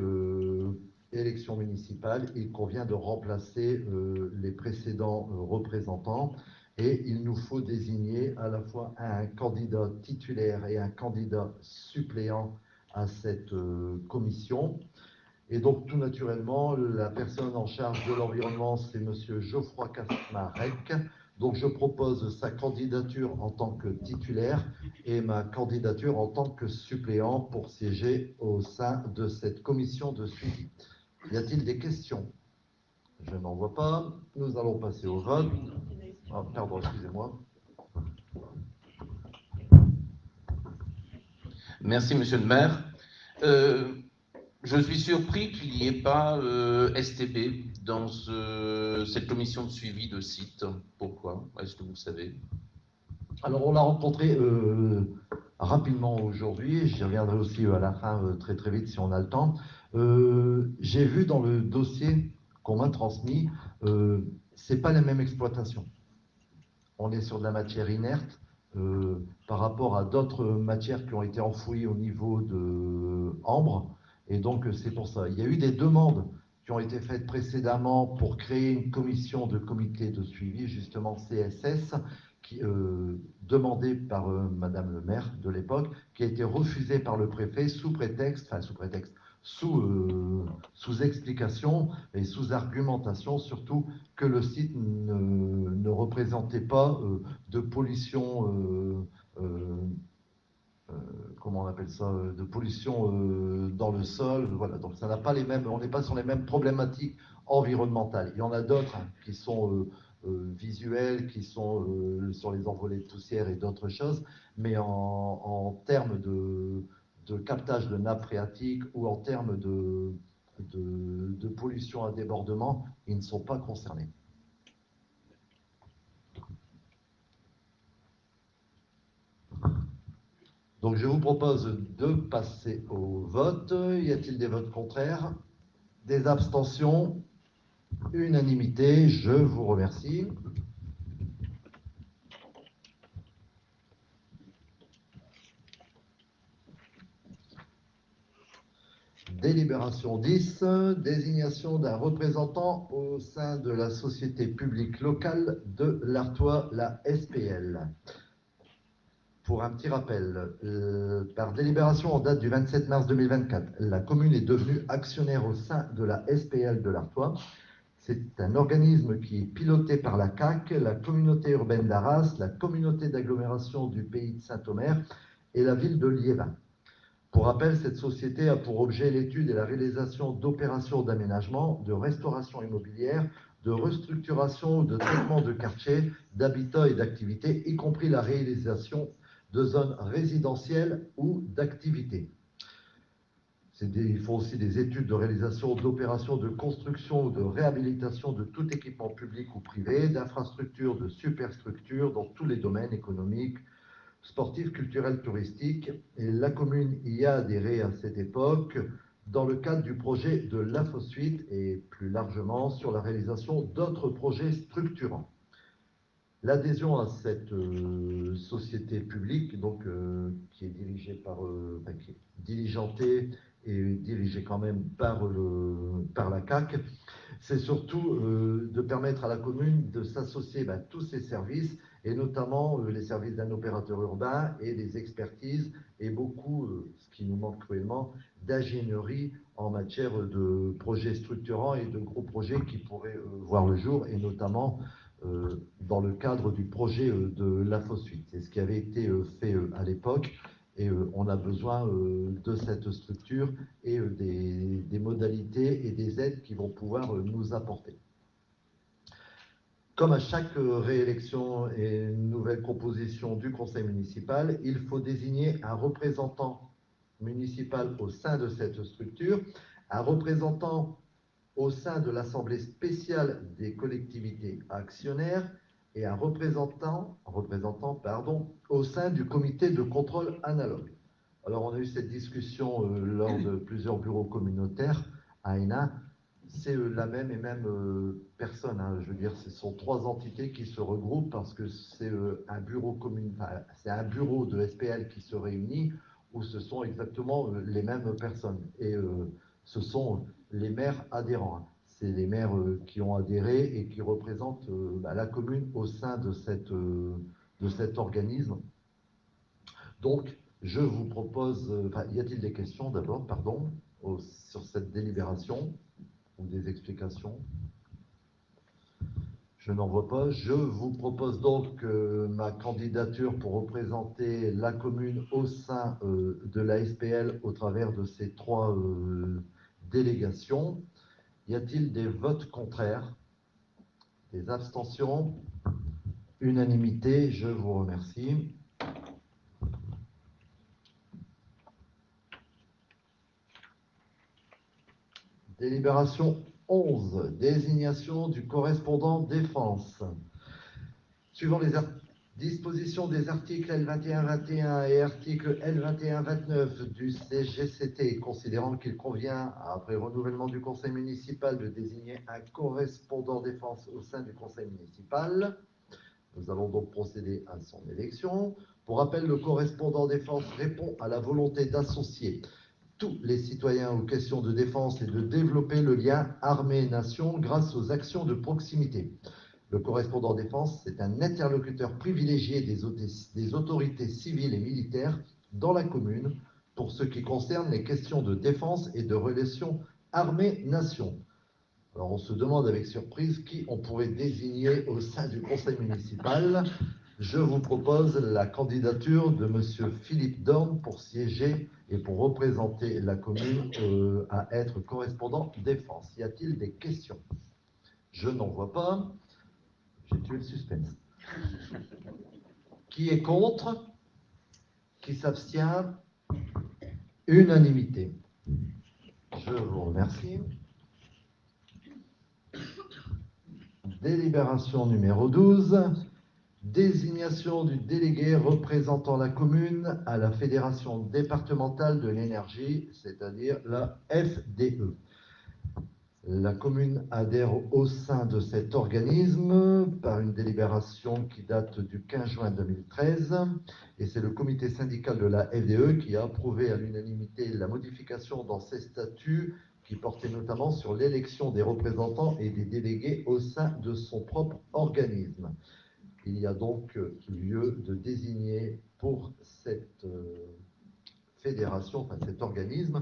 élection municipale, il convient de remplacer les précédents représentants et il nous faut désigner à la fois un candidat titulaire et un candidat suppléant à cette commission. Et donc, tout naturellement, la personne en charge de l'environnement, c'est M. Geoffroy Kasmarek. Donc, je propose sa candidature en tant que titulaire et ma candidature en tant que suppléant pour siéger au sein de cette commission de suivi. Y a-t-il des questions? Je n'en vois pas. Nous allons passer au vote. Ah, pardon, excusez-moi. Merci, monsieur le maire. Je suis surpris qu'il n'y ait pas STB dans cette commission de suivi de site. Pourquoi? Est-ce que vous le savez? Alors, on l'a rencontré rapidement aujourd'hui. J'y reviendrai aussi à la fin très très vite si on a le temps. J'ai vu dans le dossier qu'on m'a transmis, c'est pas la même exploitation. On est sur de la matière inerte par rapport à d'autres matières qui ont été enfouies au niveau de Ambre. Et donc, c'est pour ça. Il y a eu des demandes qui ont été faites précédemment pour créer une commission de comité de suivi, justement CSS, demandée par Madame le maire de l'époque, qui a été refusée par le préfet sous explication et sous argumentation, surtout que le site ne représentait pas de pollution comment on appelle ça, de pollution dans le sol. Voilà, donc ça n'a pas les mêmes, on n'est pas sur les mêmes problématiques environnementales. Il y en a d'autres qui sont visuelles, qui sont sur les envolées de poussière et d'autres choses, mais en termes de captage de nappes phréatiques ou en termes de pollution à débordement, ils ne sont pas concernés. Donc je vous propose de passer au vote. Y a-t-il des votes contraires? Des abstentions? Unanimité, je vous remercie. Délibération 10, désignation d'un représentant au sein de la société publique locale de l'Artois, la SPL. Pour un petit rappel, par délibération en date du 27 mars 2024, la commune est devenue actionnaire au sein de la SPL de l'Artois. C'est un organisme qui est piloté par la CAC, la communauté urbaine d'Arras, la communauté d'agglomération du pays de Saint-Omer et la ville de Liévin. Pour rappel, cette société a pour objet l'étude et la réalisation d'opérations d'aménagement, de restauration immobilière, de restructuration ou de traitement de quartiers, d'habitat et d'activités, y compris la réalisation de zones résidentielles ou d'activités. Ils font aussi des études de réalisation d'opérations de construction ou de réhabilitation de tout équipement public ou privé, d'infrastructures, de superstructures dans tous les domaines économiques, sportifs, culturels, touristiques. Et la commune y a adhéré à cette époque dans le cadre du projet de l'Infosuite et plus largement sur la réalisation d'autres projets structurants. L'adhésion à cette société publique, donc, qui est dirigée qui est diligentée et dirigée quand même par la CAC, c'est surtout de permettre à la commune de s'associer à tous ses services, et notamment les services d'un opérateur urbain et des expertises, et beaucoup, ce qui nous manque cruellement, d'ingénierie en matière de projets structurants et de gros projets qui pourraient voir le jour, et notamment dans le cadre du projet de l'Infosuite. C'est ce qui avait été fait à l'époque, et on a besoin de cette structure et des modalités et des aides qui vont pouvoir nous apporter. Comme à chaque réélection et nouvelle composition du conseil municipal, il faut désigner un représentant municipal au sein de cette structure, un représentant au sein de l'Assemblée spéciale des collectivités actionnaires et un représentant au sein du comité de contrôle analogue. Alors, on a eu cette discussion lors de plusieurs bureaux communautaires à Hénin. C'est la même personne, hein. Je veux dire, ce sont trois entités qui se regroupent parce que c'est un bureau c'est un bureau de SPL qui se réunit, où ce sont exactement les mêmes personnes. Et ce sont les maires adhérents, hein. C'est les maires qui ont adhéré et qui représentent la commune au sein de cet organisme. Donc, je vous propose, y a-t-il des questions d'abord, sur cette délibération ou des explications? Je n'en vois pas. Je vous propose donc ma candidature pour représenter la commune au sein de la SPL au travers de ces trois délégations. Y a-t-il des votes contraires? Des abstentions? Unanimité, je vous remercie. Délibération 11, désignation du correspondant défense. Suivant les dispositions des articles L21-21 et article L21-29 du CGCT, considérant qu'il convient, après renouvellement du conseil municipal, de désigner un correspondant défense au sein du conseil municipal, nous allons donc procéder à son élection. Pour rappel, le correspondant défense répond à la volonté d'associer tous les citoyens aux questions de défense et de développer le lien armée-nation grâce aux actions de proximité. Le correspondant défense, c'est un interlocuteur privilégié des autorités civiles et militaires dans la commune pour ce qui concerne les questions de défense et de relations armée-nation. Alors on se demande avec surprise qui on pourrait désigner au sein du conseil municipal. Je vous propose la candidature de Monsieur Philippe Dorn pour siéger et pour représenter la commune à être correspondant défense. Y a-t-il des questions? Je n'en vois pas. J'ai tué le suspense. Qui est contre? Qui s'abstient? Unanimité. Je vous remercie. Délibération numéro 12. Désignation du délégué représentant la commune à la Fédération départementale de l'énergie, c'est-à-dire la FDE. La commune adhère au sein de cet organisme par une délibération qui date du 15 juin 2013 et c'est le comité syndical de la FDE qui a approuvé à l'unanimité la modification dans ses statuts qui portait notamment sur l'élection des représentants et des délégués au sein de son propre organisme. Il y a donc lieu de désigner pour cette fédération, enfin cet organisme,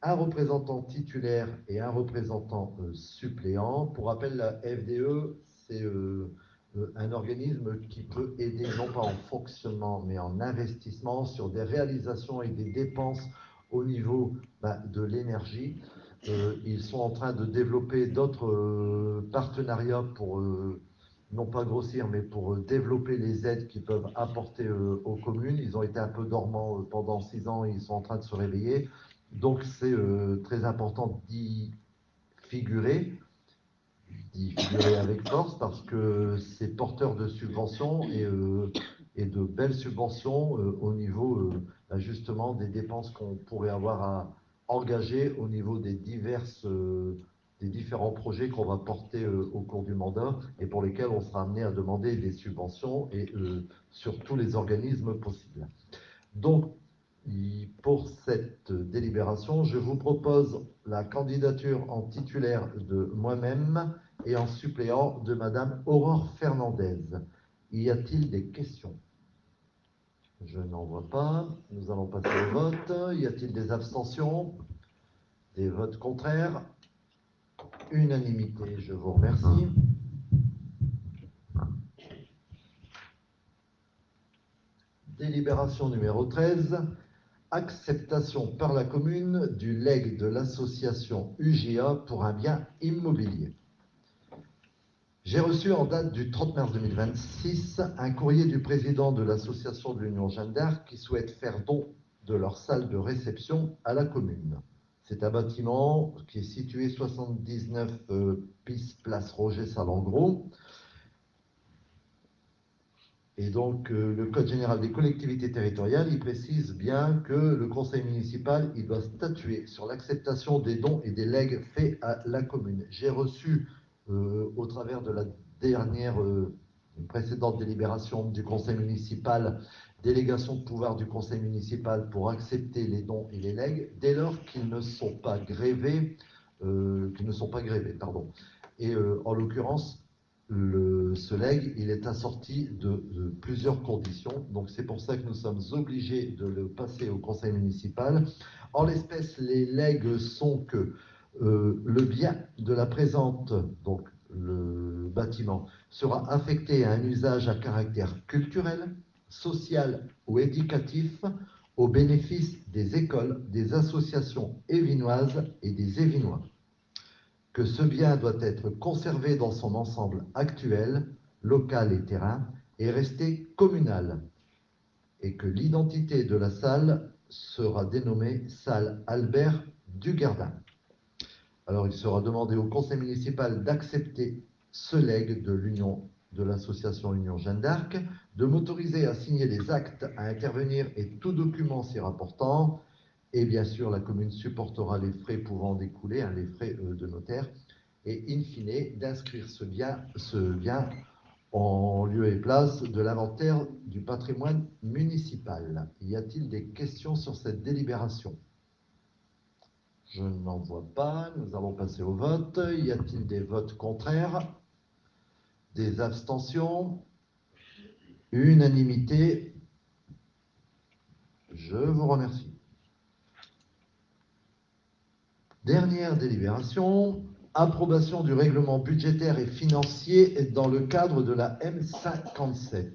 un représentant titulaire et un représentant suppléant. Pour rappel, la FDE, c'est un organisme qui peut aider non pas en fonctionnement, mais en investissement sur des réalisations et des dépenses au niveau de l'énergie. Ils sont en train de développer d'autres partenariats pour non pas grossir, mais pour développer les aides qu'ils peuvent apporter aux communes. Ils ont été un peu dormants pendant 6 ans, ils sont en train de se réveiller. Donc c'est très important d'y figurer avec force, parce que c'est porteur de subventions et de belles subventions au niveau justement des dépenses qu'on pourrait avoir à engager au niveau des différents projets qu'on va porter au cours du mandat et pour lesquels on sera amené à demander des subventions et sur tous les organismes possibles. Donc, pour cette délibération, je vous propose la candidature en titulaire de moi-même et en suppléant de Madame Aurore Fernandez. Y a-t-il des questions? Je n'en vois pas. Nous allons passer au vote. Y a-t-il des abstentions? Des votes contraires? Unanimité, je vous remercie. Délibération numéro 13. Acceptation par la commune du legs de l'association UGA pour un bien immobilier. J'ai reçu en date du 30 mars 2026 un courrier du président de l'association de l'Union Jeanne d'Arc qui souhaite faire don de leur salle de réception à la commune. C'est un bâtiment qui est situé 79 PIS Place Roger Salengro. Et donc, le Code général des collectivités territoriales, il précise bien que le conseil municipal, il doit statuer sur l'acceptation des dons et des legs faits à la commune. J'ai reçu, au travers de la dernière, précédente délibération du conseil municipal, délégation de pouvoir du conseil municipal pour accepter les dons et les legs, dès lors qu'ils ne sont pas grévés, pardon. Et en l'occurrence, ce legs, il est assorti de plusieurs conditions. Donc c'est pour ça que nous sommes obligés de le passer au conseil municipal. En l'espèce, les legs sont que le bien de la présente, donc le bâtiment, sera affecté à un usage à caractère culturel, social ou éducatif au bénéfice des écoles, des associations évinoises et des évinois. Que ce bien doit être conservé dans son ensemble actuel, local et terrain, et rester communal, et que l'identité de la salle sera dénommée salle Albert Dugardin. Alors il sera demandé au conseil municipal d'accepter ce legs de l'association Union Jeanne d'Arc, de m'autoriser à signer les actes, à intervenir et tout document s'y rapportant. Et bien sûr, la commune supportera les frais pouvant découler, les frais de notaire, et in fine, d'inscrire ce bien en lieu et place de l'inventaire du patrimoine municipal. Y a-t-il des questions sur cette délibération? Je n'en vois pas. Nous allons passer au vote. Y a-t-il des votes contraires? Des abstentions? Unanimité? Je vous remercie. Dernière délibération, Approbation du règlement budgétaire et financier dans le cadre de la M57.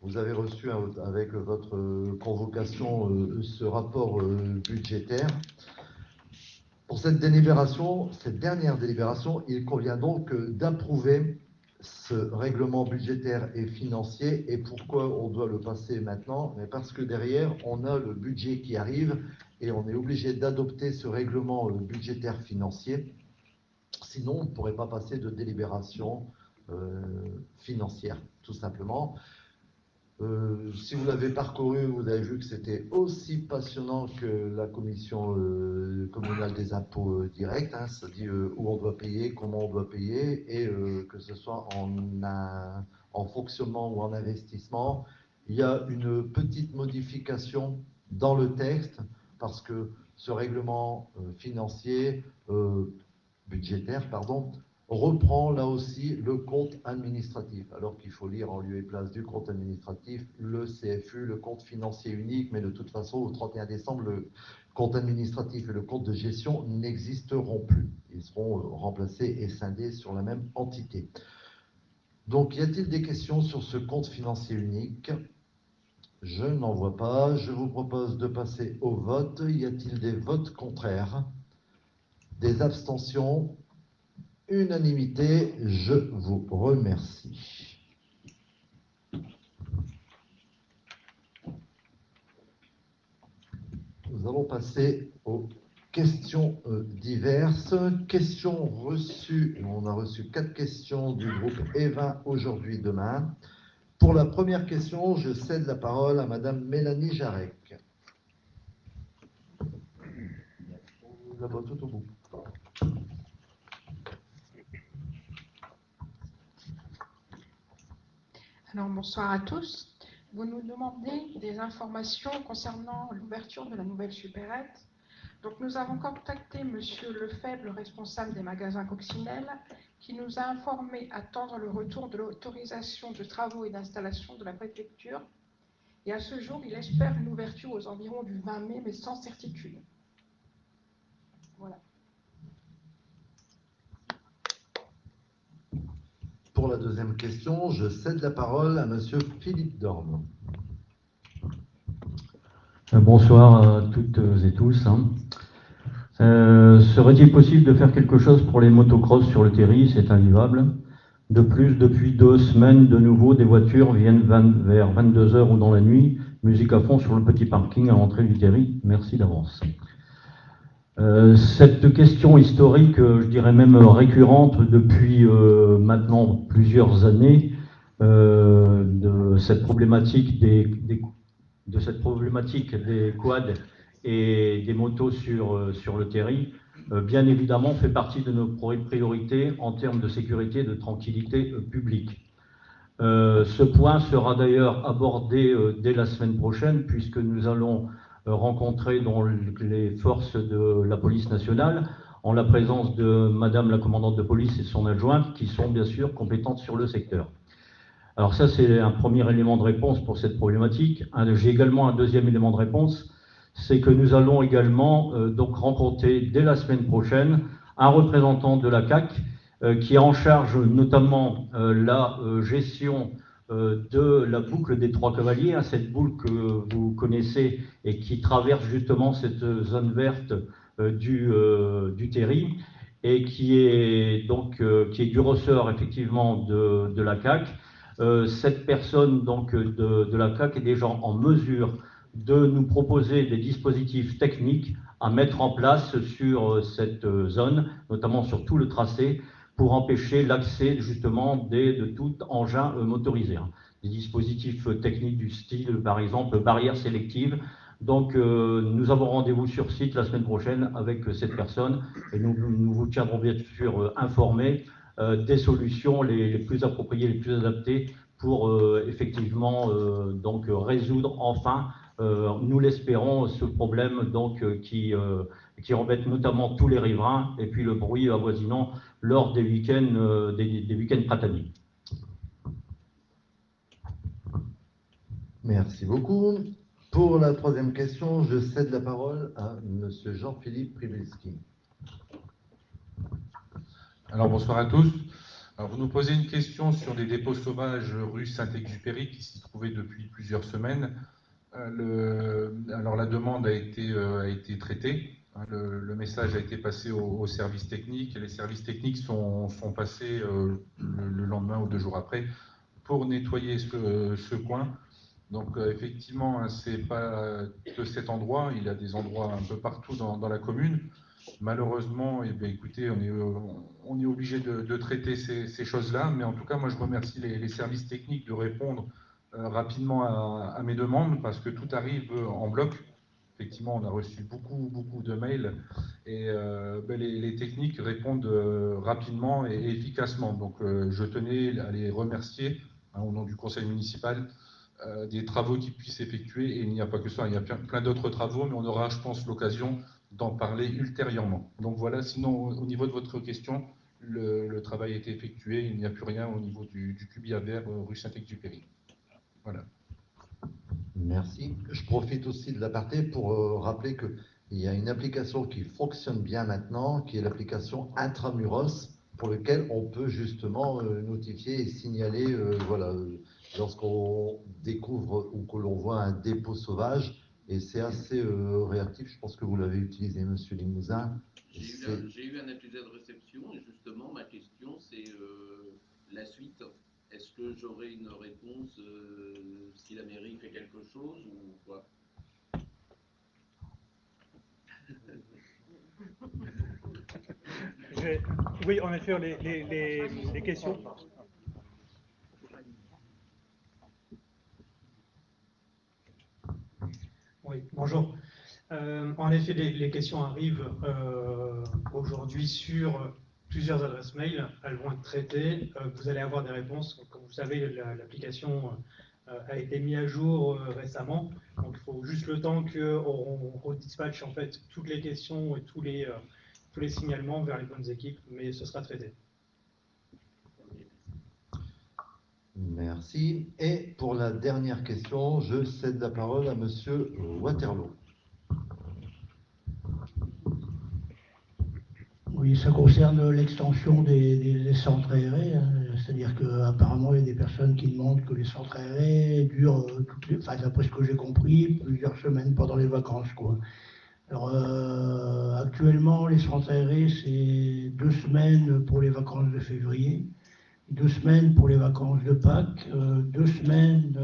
Vous avez reçu avec votre convocation ce rapport budgétaire. Pour cette dernière délibération, il convient donc d'approuver ce règlement budgétaire et financier. Et pourquoi on doit le passer maintenant? Parce que derrière, on a le budget qui arrive et on est obligé d'adopter ce règlement budgétaire financier. Sinon, on ne pourrait pas passer de délibération financière, tout simplement. Si vous l'avez parcouru, vous avez vu que c'était aussi passionnant que la commission communale des impôts directs, hein, c'est-à-dire où on doit payer, comment on doit payer, et que ce soit en fonctionnement ou en investissement. Il y a une petite modification dans le texte, parce que ce règlement budgétaire, reprend là aussi le compte administratif, alors qu'il faut lire en lieu et place du compte administratif le CFU, le compte financier unique, mais de toute façon, au 31 décembre, le compte administratif et le compte de gestion n'existeront plus. Ils seront remplacés et scindés sur la même entité. Donc, y a-t-il des questions sur ce compte financier unique? Je n'en vois pas. Je vous propose de passer au vote. Y a-t-il des votes contraires? Des abstentions? Unanimité, je vous remercie. Nous allons passer aux questions diverses. Questions reçues, on a reçu 4 questions du groupe E20 aujourd'hui, demain. Pour la première question, je cède la parole à Madame Mélanie Jarec. Là-bas, tout au bout. Alors, bonsoir à tous. Vous nous demandez des informations concernant l'ouverture de la nouvelle supérette. Donc, nous avons contacté Monsieur Lefebvre, le responsable des magasins Coccinelle, qui nous a informé attendre le retour de l'autorisation de travaux et d'installation de la préfecture. Et à ce jour, il espère une ouverture aux environs du 20 mai, mais sans certitude. Voilà. Pour la deuxième question, je cède la parole à Monsieur Philippe Dorme. Bonsoir à toutes et tous. Serait-il possible de faire quelque chose pour les motocross sur le Terry? C'est invivable. De plus, depuis 2 semaines, de nouveau, des voitures viennent vers 22 h ou dans la nuit, musique à fond sur le petit parking à l'entrée du Terry. Merci d'avance. Cette question historique, je dirais même récurrente depuis maintenant plusieurs années, de cette problématique des quads et des motos sur le Terry, bien évidemment fait partie de nos priorités en termes de sécurité et de tranquillité publique. Ce point sera d'ailleurs abordé dès la semaine prochaine, puisque nous allons rencontrer dans les forces de la police nationale, en la présence de Madame la commandante de police et son adjointe, qui sont bien sûr compétentes sur le secteur. Alors ça, c'est un premier élément de réponse pour cette problématique. J'ai également un deuxième élément de réponse, c'est que nous allons également donc rencontrer dès la semaine prochaine un représentant de la CAC qui est en charge notamment la gestion de la boucle des Trois Cavaliers, cette boucle que vous connaissez et qui traverse justement cette zone verte du Terry et qui est du ressort effectivement de la CAC. Cette personne donc de la CAC est déjà en mesure de nous proposer des dispositifs techniques à mettre en place sur cette zone, notamment sur tout le tracé, pour empêcher l'accès justement de tout engin motorisé. Des dispositifs techniques du style, par exemple, barrières sélectives. Donc, nous avons rendez-vous sur site la semaine prochaine avec cette personne et nous vous tiendrons bien sûr informés des solutions les plus appropriées, les plus adaptées pour effectivement donc résoudre enfin, nous l'espérons, ce problème donc qui embête notamment tous les riverains et puis le bruit avoisinant lors des week-ends printaniers. Merci beaucoup. Pour la troisième question, je cède la parole à Monsieur Jean-Philippe Pribilski. Alors bonsoir à tous. Alors, vous nous posez une question sur des dépôts sauvages rue Saint-Exupéry qui s'y trouvaient depuis plusieurs semaines. Alors la demande a été traitée. Le message a été passé aux services techniques et les services techniques sont passés le lendemain ou 2 jours après pour nettoyer ce coin. Donc effectivement, hein, c'est pas que cet endroit, il y a des endroits un peu partout dans la commune. Malheureusement, eh bien, écoutez, on est obligé de traiter ces choses-là, mais en tout cas, moi je remercie les services techniques de répondre rapidement à mes demandes parce que tout arrive en bloc. Effectivement, on a reçu beaucoup de mails et les techniques répondent rapidement et efficacement. Donc je tenais à les remercier hein, au nom du conseil municipal des travaux qu'ils puissent effectuer. Et il n'y a pas que ça, il y a plein d'autres travaux, mais on aura, je pense, l'occasion d'en parler ultérieurement. Donc voilà, sinon au niveau de votre question, le travail a été effectué, il n'y a plus rien au niveau du Cubia vert rue Saint-Exupéry. Voilà. Merci. Je profite aussi de l'aparté pour rappeler qu'il y a une application qui fonctionne bien maintenant, qui est l'application Intramuros, pour laquelle on peut justement notifier et signaler lorsqu'on découvre ou que l'on voit un dépôt sauvage. Et c'est assez réactif. Je pense que vous l'avez utilisé, Monsieur Limousin. J'ai eu un accusé de réception et justement, ma question, c'est la suite. Est-ce que j'aurai une réponse si la mairie fait quelque chose ou quoi? Oui, en effet, les questions. Oui, bonjour. En effet, les questions arrivent aujourd'hui sur plusieurs adresses mail. Elles vont être traitées. Vous allez avoir des réponses. Comme vous savez, l'application a été mise à jour récemment. Donc, il faut juste le temps qu'on redispatche en fait toutes les questions et tous les signalements vers les bonnes équipes, mais ce sera traité. Merci. Et pour la dernière question, je cède la parole à Monsieur Waterloo. Oui, ça concerne l'extension des centres aérés. Hein. C'est-à-dire qu'apparemment, il y a des personnes qui demandent que les centres aérés durent, d'après ce que j'ai compris, plusieurs semaines pendant les vacances, quoi. Alors, actuellement, les centres aérés, c'est 2 semaines pour les vacances de février, 2 semaines pour les vacances de Pâques, 2 semaines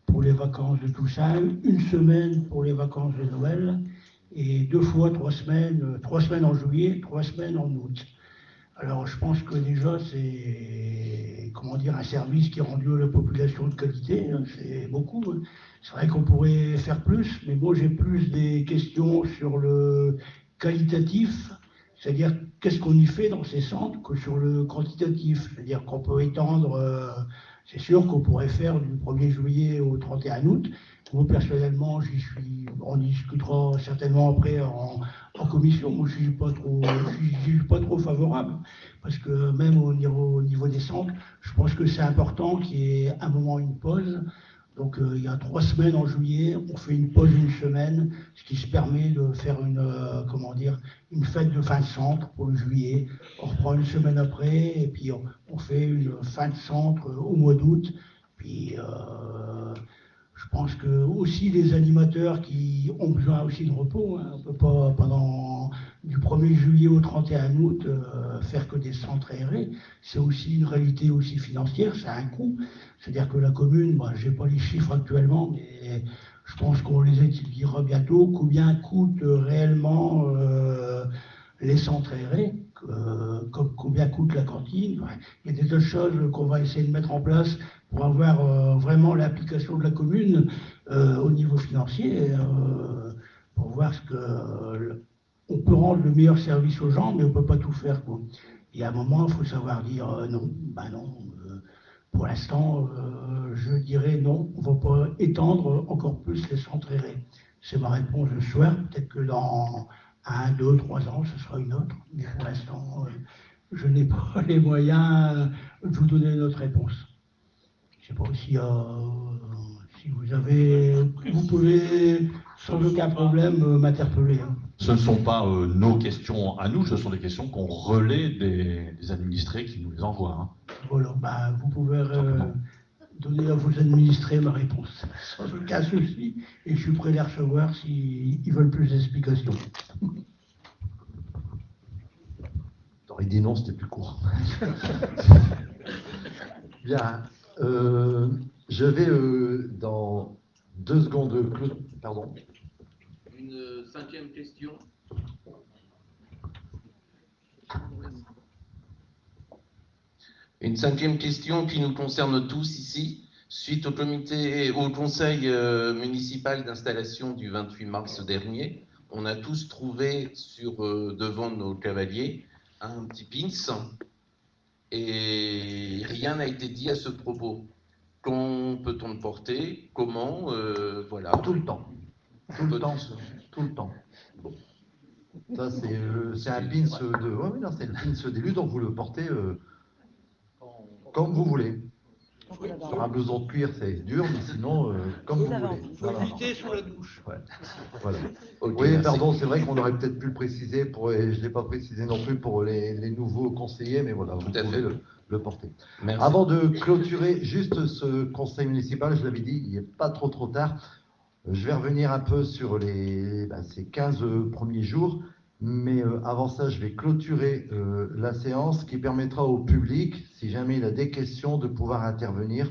pour les vacances de Toussaint, 1 semaine pour les vacances de Noël, et 2 fois 3 semaines, 3 semaines en juillet, 3 semaines en août. Alors, je pense que déjà, c'est, un service qui est rendu à la population de qualité, hein, c'est beaucoup. Hein. C'est vrai qu'on pourrait faire plus, mais moi, j'ai plus des questions sur le qualitatif, c'est-à-dire qu'est-ce qu'on y fait dans ces centres, que sur le quantitatif. C'est-à-dire qu'on peut étendre, c'est sûr qu'on pourrait faire du 1er juillet au 31 août. Moi, personnellement, on discutera certainement après en commission. Moi, je suis pas trop favorable, parce que même au niveau des centres, je pense que c'est important qu'il y ait un moment une pause. Donc, il y a 3 semaines en juillet, on fait une pause une semaine, ce qui se permet de faire une fête de fin de centre pour le juillet. On reprend une semaine après, et puis on fait une fin de centre au mois d'août. Puis, je pense que aussi les animateurs qui ont besoin aussi de repos, hein, on ne peut pas pendant du 1er juillet au 31 août faire que des centres aérés. C'est aussi une réalité aussi financière, ça a un coût. C'est-à-dire que la commune, je n'ai pas les chiffres actuellement, mais je pense qu'on les étudiera bientôt, combien coûtent réellement les centres aérés, combien coûte la cantine. Il y a des autres choses qu'on va essayer de mettre en place pour avoir vraiment l'application de la commune au niveau financier, pour voir on peut rendre le meilleur service aux gens, mais on ne peut pas tout faire, quoi. Et à un moment, il faut savoir dire non. Pour l'instant, je dirais non, on ne va pas étendre encore plus les centres aérés. C'est ma réponse ce soir. Peut-être que dans 1, 2, 3 ans, ce sera une autre. Mais pour l'instant, je n'ai pas les moyens de vous donner notre réponse. Je ne sais pas si vous pouvez sans aucun problème m'interpeller. Hein. Ce ne sont pas nos questions à nous, ce sont des questions qu'on relaie des administrés qui nous les envoient. Hein. Voilà, bah, vous pouvez donner à vos administrés ma réponse, sans aucun souci, et je suis prêt à les recevoir s'ils veulent plus d'explications. T'aurais dit non, c'était plus court. Bien, je vais dans 2 secondes. Pardon. Une 5e question. Une 5e question qui nous concerne tous ici. Suite au conseil municipal d'installation du 28 mars dernier, on a tous trouvé devant nos cavaliers un petit pins et rien n'a été dit à ce propos. Quand peut-on le porter? Comment? Voilà. Tout le temps. Tout le temps. Tout le temps. Ça, c'est un pins de... Oui, non, c'est le pins d'élu, donc vous le portez comme vous voulez. Sur un blouson de cuir, c'est dur, mais sinon, comme vous voulez. Il faut éviter sous la douche. Ouais. Voilà. Okay, oui, merci. pardon, c'est vrai qu'on aurait peut-être pu le préciser, et je ne l'ai pas précisé non plus pour les nouveaux conseillers, mais voilà, vous pouvez le porter. Merci. Avant de clôturer juste ce conseil municipal, je l'avais dit, il n'est pas trop tard. Je vais revenir un peu sur ces 15 premiers jours. Mais avant ça, je vais clôturer la séance qui permettra au public, si jamais il a des questions, de pouvoir intervenir.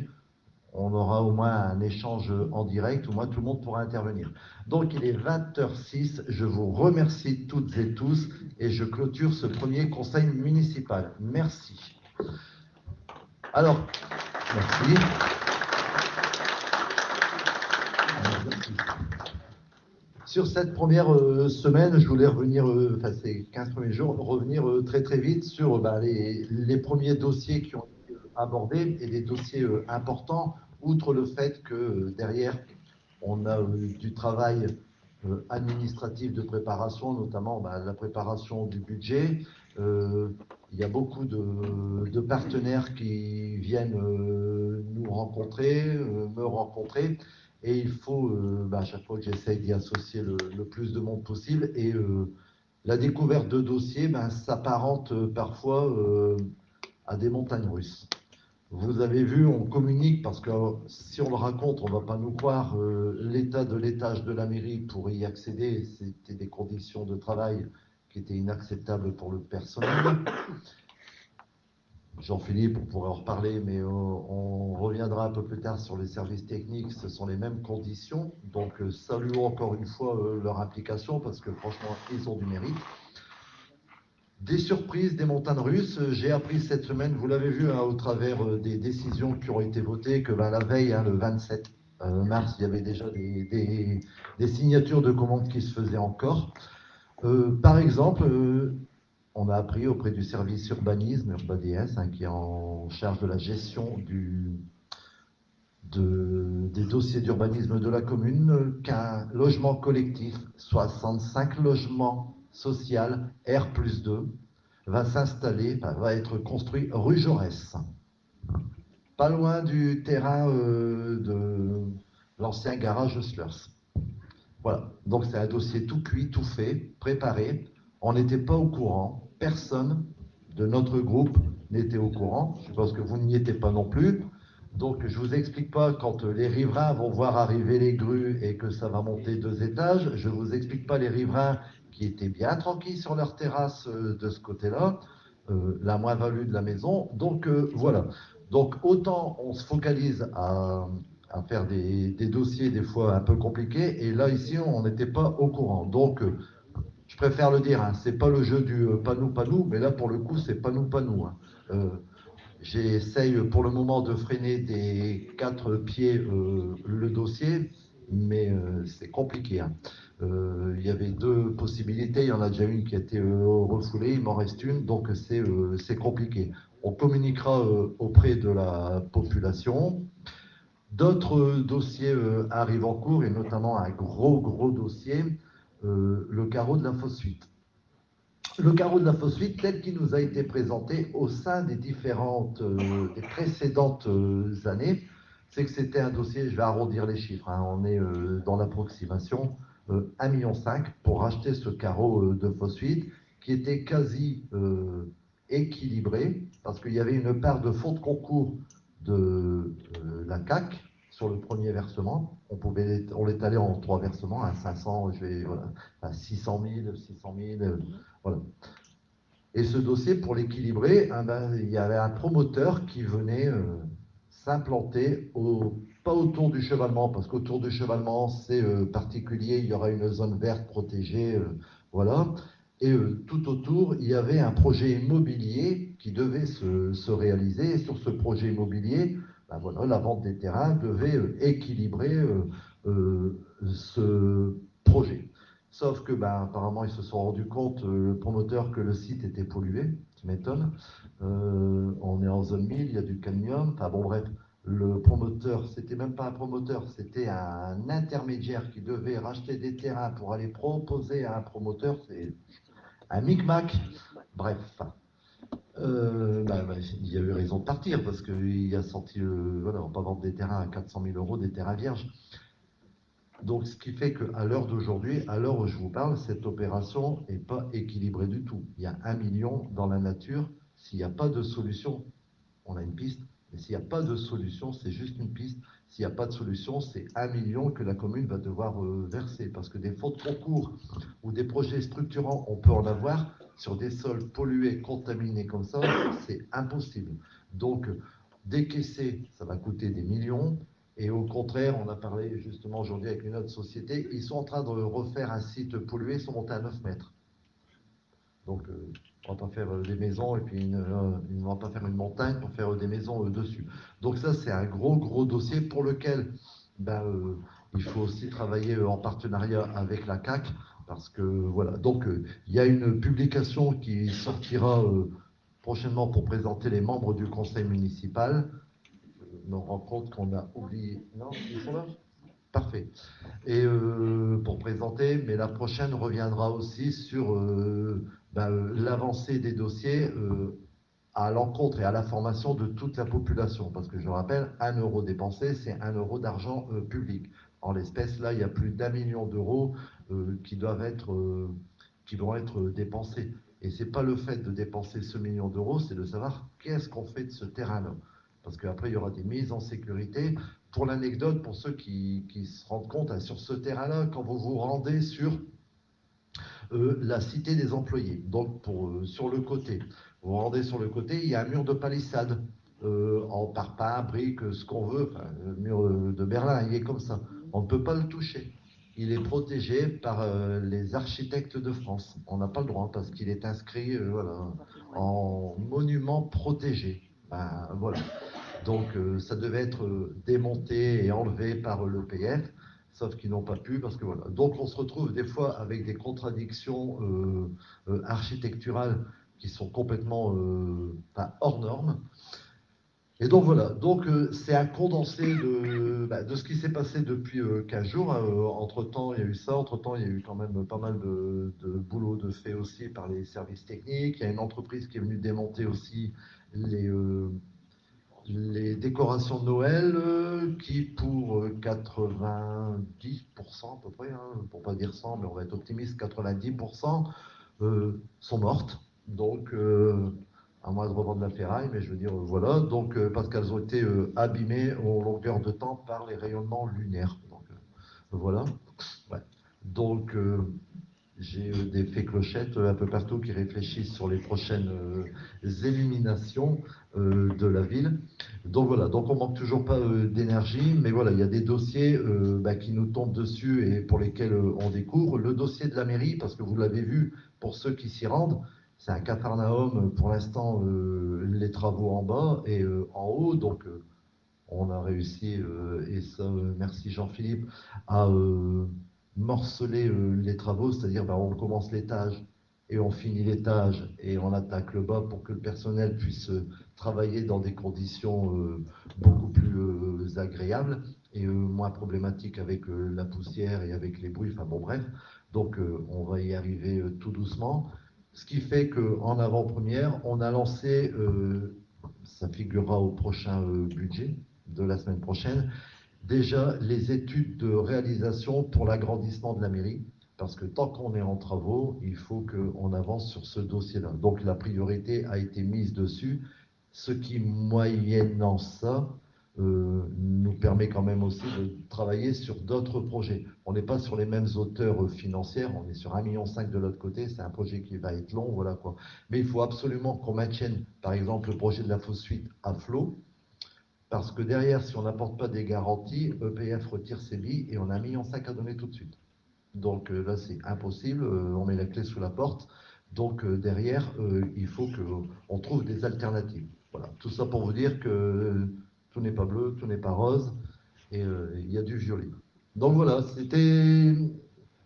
On aura au moins un échange en direct, au moins tout le monde pourra intervenir. Donc il est 20h06, je vous remercie toutes et tous et je clôture ce premier conseil municipal. Merci. Alors, merci. Sur cette première semaine, je voulais revenir, ces 15 premiers jours, revenir très très vite sur les premiers dossiers qui ont été abordés et des dossiers importants, outre le fait que derrière, on a du travail administratif de préparation, notamment la préparation du budget. Il y a beaucoup de partenaires qui viennent nous rencontrer, me rencontrer. Et il faut, à chaque fois que j'essaye d'y associer le plus de monde possible, et la découverte de dossiers s'apparente parfois à des montagnes russes. Vous avez vu, on communique, parce que si on le raconte, on ne va pas nous croire, l'état de l'étage de la mairie pour y accéder, c'était des conditions de travail qui étaient inacceptables pour le personnel. Jean-Philippe, on pourrait en reparler, mais on reviendra un peu plus tard sur les services techniques. Ce sont les mêmes conditions. Donc, saluons encore une fois leur implication parce que franchement, ils ont du mérite. Des surprises, des montagnes russes. J'ai appris cette semaine, vous l'avez vu au travers des décisions qui ont été votées, que la veille, le 27 mars, il y avait déjà des signatures de commandes qui se faisaient encore. Par exemple, on a appris auprès du service urbanisme, UrbaDS, qui est en charge de la gestion des dossiers d'urbanisme de la commune, qu'un logement collectif, 65 logements sociaux, R+2, va s'installer, va être construit rue Jaurès, pas loin du terrain de l'ancien garage Slurs. Voilà, donc c'est un dossier tout cuit, tout fait, préparé. On n'était pas au courant. Personne de notre groupe n'était au courant. Je pense que vous n'y étiez pas non plus. Donc, je ne vous explique pas quand les riverains vont voir arriver les grues et que ça va monter 2 étages. Je ne vous explique pas les riverains qui étaient bien tranquilles sur leur terrasse de ce côté-là, la moins-value de la maison. Donc, voilà. Donc, autant on se focalise à faire des dossiers des fois un peu compliqués. Et là, ici, on n'était pas au courant. Donc, je préfère le dire, c'est pas le jeu du pas nous, mais là pour le coup c'est pas nous. J'essaye pour le moment de freiner des 4 pieds le dossier, mais c'est compliqué. Il y avait 2 possibilités, il y en a déjà une qui a été refoulée, il m'en reste une, donc c'est compliqué. On communiquera auprès de la population. D'autres dossiers arrivent en cours, et notamment un gros dossier. Le carreau de la Fosse 8. Le carreau de la Fosse 8, tel qu'il nous a été présenté au sein des précédentes années, c'est que c'était un dossier, je vais arrondir les chiffres, on est dans l'approximation, 1,5 million pour racheter ce carreau de phosphite qui était quasi équilibré parce qu'il y avait une part de fonds de concours de la CAC sur le premier versement. On l'étalait en 3 versements, à 500, voilà, à 600 000, voilà. Et ce dossier, pour l'équilibrer, il y avait un promoteur qui venait s'implanter pas autour du chevalement, parce qu'autour du chevalement, c'est particulier, il y aura une zone verte protégée, voilà. Et tout autour, il y avait un projet immobilier qui devait se réaliser. Et sur ce projet immobilier, ben voilà, la vente des terrains devait équilibrer ce projet. Sauf que, ben, apparemment, ils se sont rendus compte, le promoteur, que le site était pollué, qui m'étonne. On est en zone 1000, il y a du cadmium. Enfin bon, bref, le promoteur, c'était même pas un promoteur, c'était un intermédiaire qui devait racheter des terrains pour aller proposer à un promoteur. C'est un micmac. Bref, il y a eu raison de partir parce qu'il a sorti, voilà, on ne va pas vendre des terrains à 400 000 euros, des terrains vierges. Donc, ce qui fait qu'à l'heure d'aujourd'hui, à l'heure où je vous parle, cette opération n'est pas équilibrée du tout. Il y a 1 million dans la nature. S'il n'y a pas de solution, on a une piste. Mais s'il n'y a pas de solution, c'est juste une piste. S'il n'y a pas de solution, c'est 1 million que la commune va devoir verser. Parce que des fonds de concours ou des projets structurants, on peut en avoir. Sur des sols pollués, contaminés comme ça, c'est impossible. Donc, décaisser, ça va coûter des millions. Et au contraire, on a parlé justement aujourd'hui avec une autre société, ils sont en train de refaire un site pollué, ils sont montés à 9 mètres. Donc, on ne va pas faire des maisons et puis ils ne vont pas faire une montagne pour faire des maisons dessus. Donc ça, c'est un gros dossier pour lequel il faut aussi travailler en partenariat avec la CAC parce que voilà. Donc, il y a une publication qui sortira prochainement pour présenter les membres du conseil municipal. Je me rends compte qu'on a oublié. Non, ils sont là ? Parfait. Et pour présenter, mais la prochaine reviendra aussi sur l'avancée des dossiers à l'encontre et à la formation de toute la population. Parce que je rappelle, 1 euro dépensé, c'est 1 euro d'argent public. En l'espèce, là, il y a plus d'1 million d'euros qui vont être dépensés. Et ce n'est pas le fait de dépenser ce million d'euros, c'est de savoir qu'est-ce qu'on fait de ce terrain-là. Parce qu'après, il y aura des mises en sécurité. Pour l'anecdote, pour ceux qui se rendent compte, sur ce terrain-là, quand vous vous rendez sur la cité des employés, donc sur le côté, vous vous rendez sur le côté, il y a un mur de palissade, en parpaing, briques, ce qu'on veut, enfin, le mur de Berlin, il est comme ça. On ne peut pas le toucher. Il est protégé par les architectes de France. On n'a pas le droit parce qu'il est inscrit en monument protégé. Voilà. Donc, ça devait être démonté et enlevé par l'EPF, sauf qu'ils n'ont pas pu, parce que voilà. Donc, on se retrouve des fois avec des contradictions architecturales qui sont complètement hors normes. Et donc, voilà. Donc, c'est un condensé de ce qui s'est passé depuis 15 jours. Entre-temps, il y a eu ça. Entre-temps, il y a eu quand même pas mal de boulot de fait aussi par les services techniques. Il y a une entreprise qui est venue démonter aussi les décorations de Noël qui, pour 90% à peu près, pour pas dire 100, mais on va être optimiste, 90% sont mortes. Donc, à moins de revendre la ferraille, mais je veux dire, voilà. Donc, parce qu'elles ont été abîmées en longueur de temps par les rayonnements lunaires. Donc, voilà. Ouais. Donc, j'ai des fées clochettes un peu partout qui réfléchissent sur les prochaines éliminations de la ville. Donc voilà, donc on manque toujours pas d'énergie, mais voilà, il y a des dossiers qui nous tombent dessus et pour lesquels on découvre. Le dossier de la mairie, parce que vous l'avez vu, pour ceux qui s'y rendent, c'est un capharnaüm pour l'instant, les travaux en bas et en haut, donc on a réussi, et ça, merci Jean-Philippe, à morceler les travaux, c'est-à-dire on commence l'étage et on finit l'étage et on attaque le bas pour que le personnel puisse travailler dans des conditions beaucoup plus agréables et moins problématiques avec la poussière et avec les bruits, enfin bon bref, donc on va y arriver tout doucement, ce qui fait qu'en avant-première, on a lancé, ça figurera au prochain budget de la semaine prochaine, déjà les études de réalisation pour l'agrandissement de la mairie, parce que tant qu'on est en travaux, il faut qu'on avance sur ce dossier-là. Donc la priorité a été mise dessus, ce qui, moyennant ça, nous permet quand même aussi de travailler sur d'autres projets. On n'est pas sur les mêmes hauteurs financières, on est sur 1,5 million de l'autre côté, c'est un projet qui va être long, voilà quoi. Mais il faut absolument qu'on maintienne, par exemple, le projet de la fosse suite à flot, parce que derrière, si on n'apporte pas des garanties, EPF retire ses billes et on a 1,5 million à donner tout de suite. Donc là, c'est impossible, on met la clé sous la porte. Donc derrière, il faut qu'on trouve des alternatives. Voilà, tout ça pour vous dire que tout n'est pas bleu, tout n'est pas rose, et il y a du violet. Donc voilà, c'était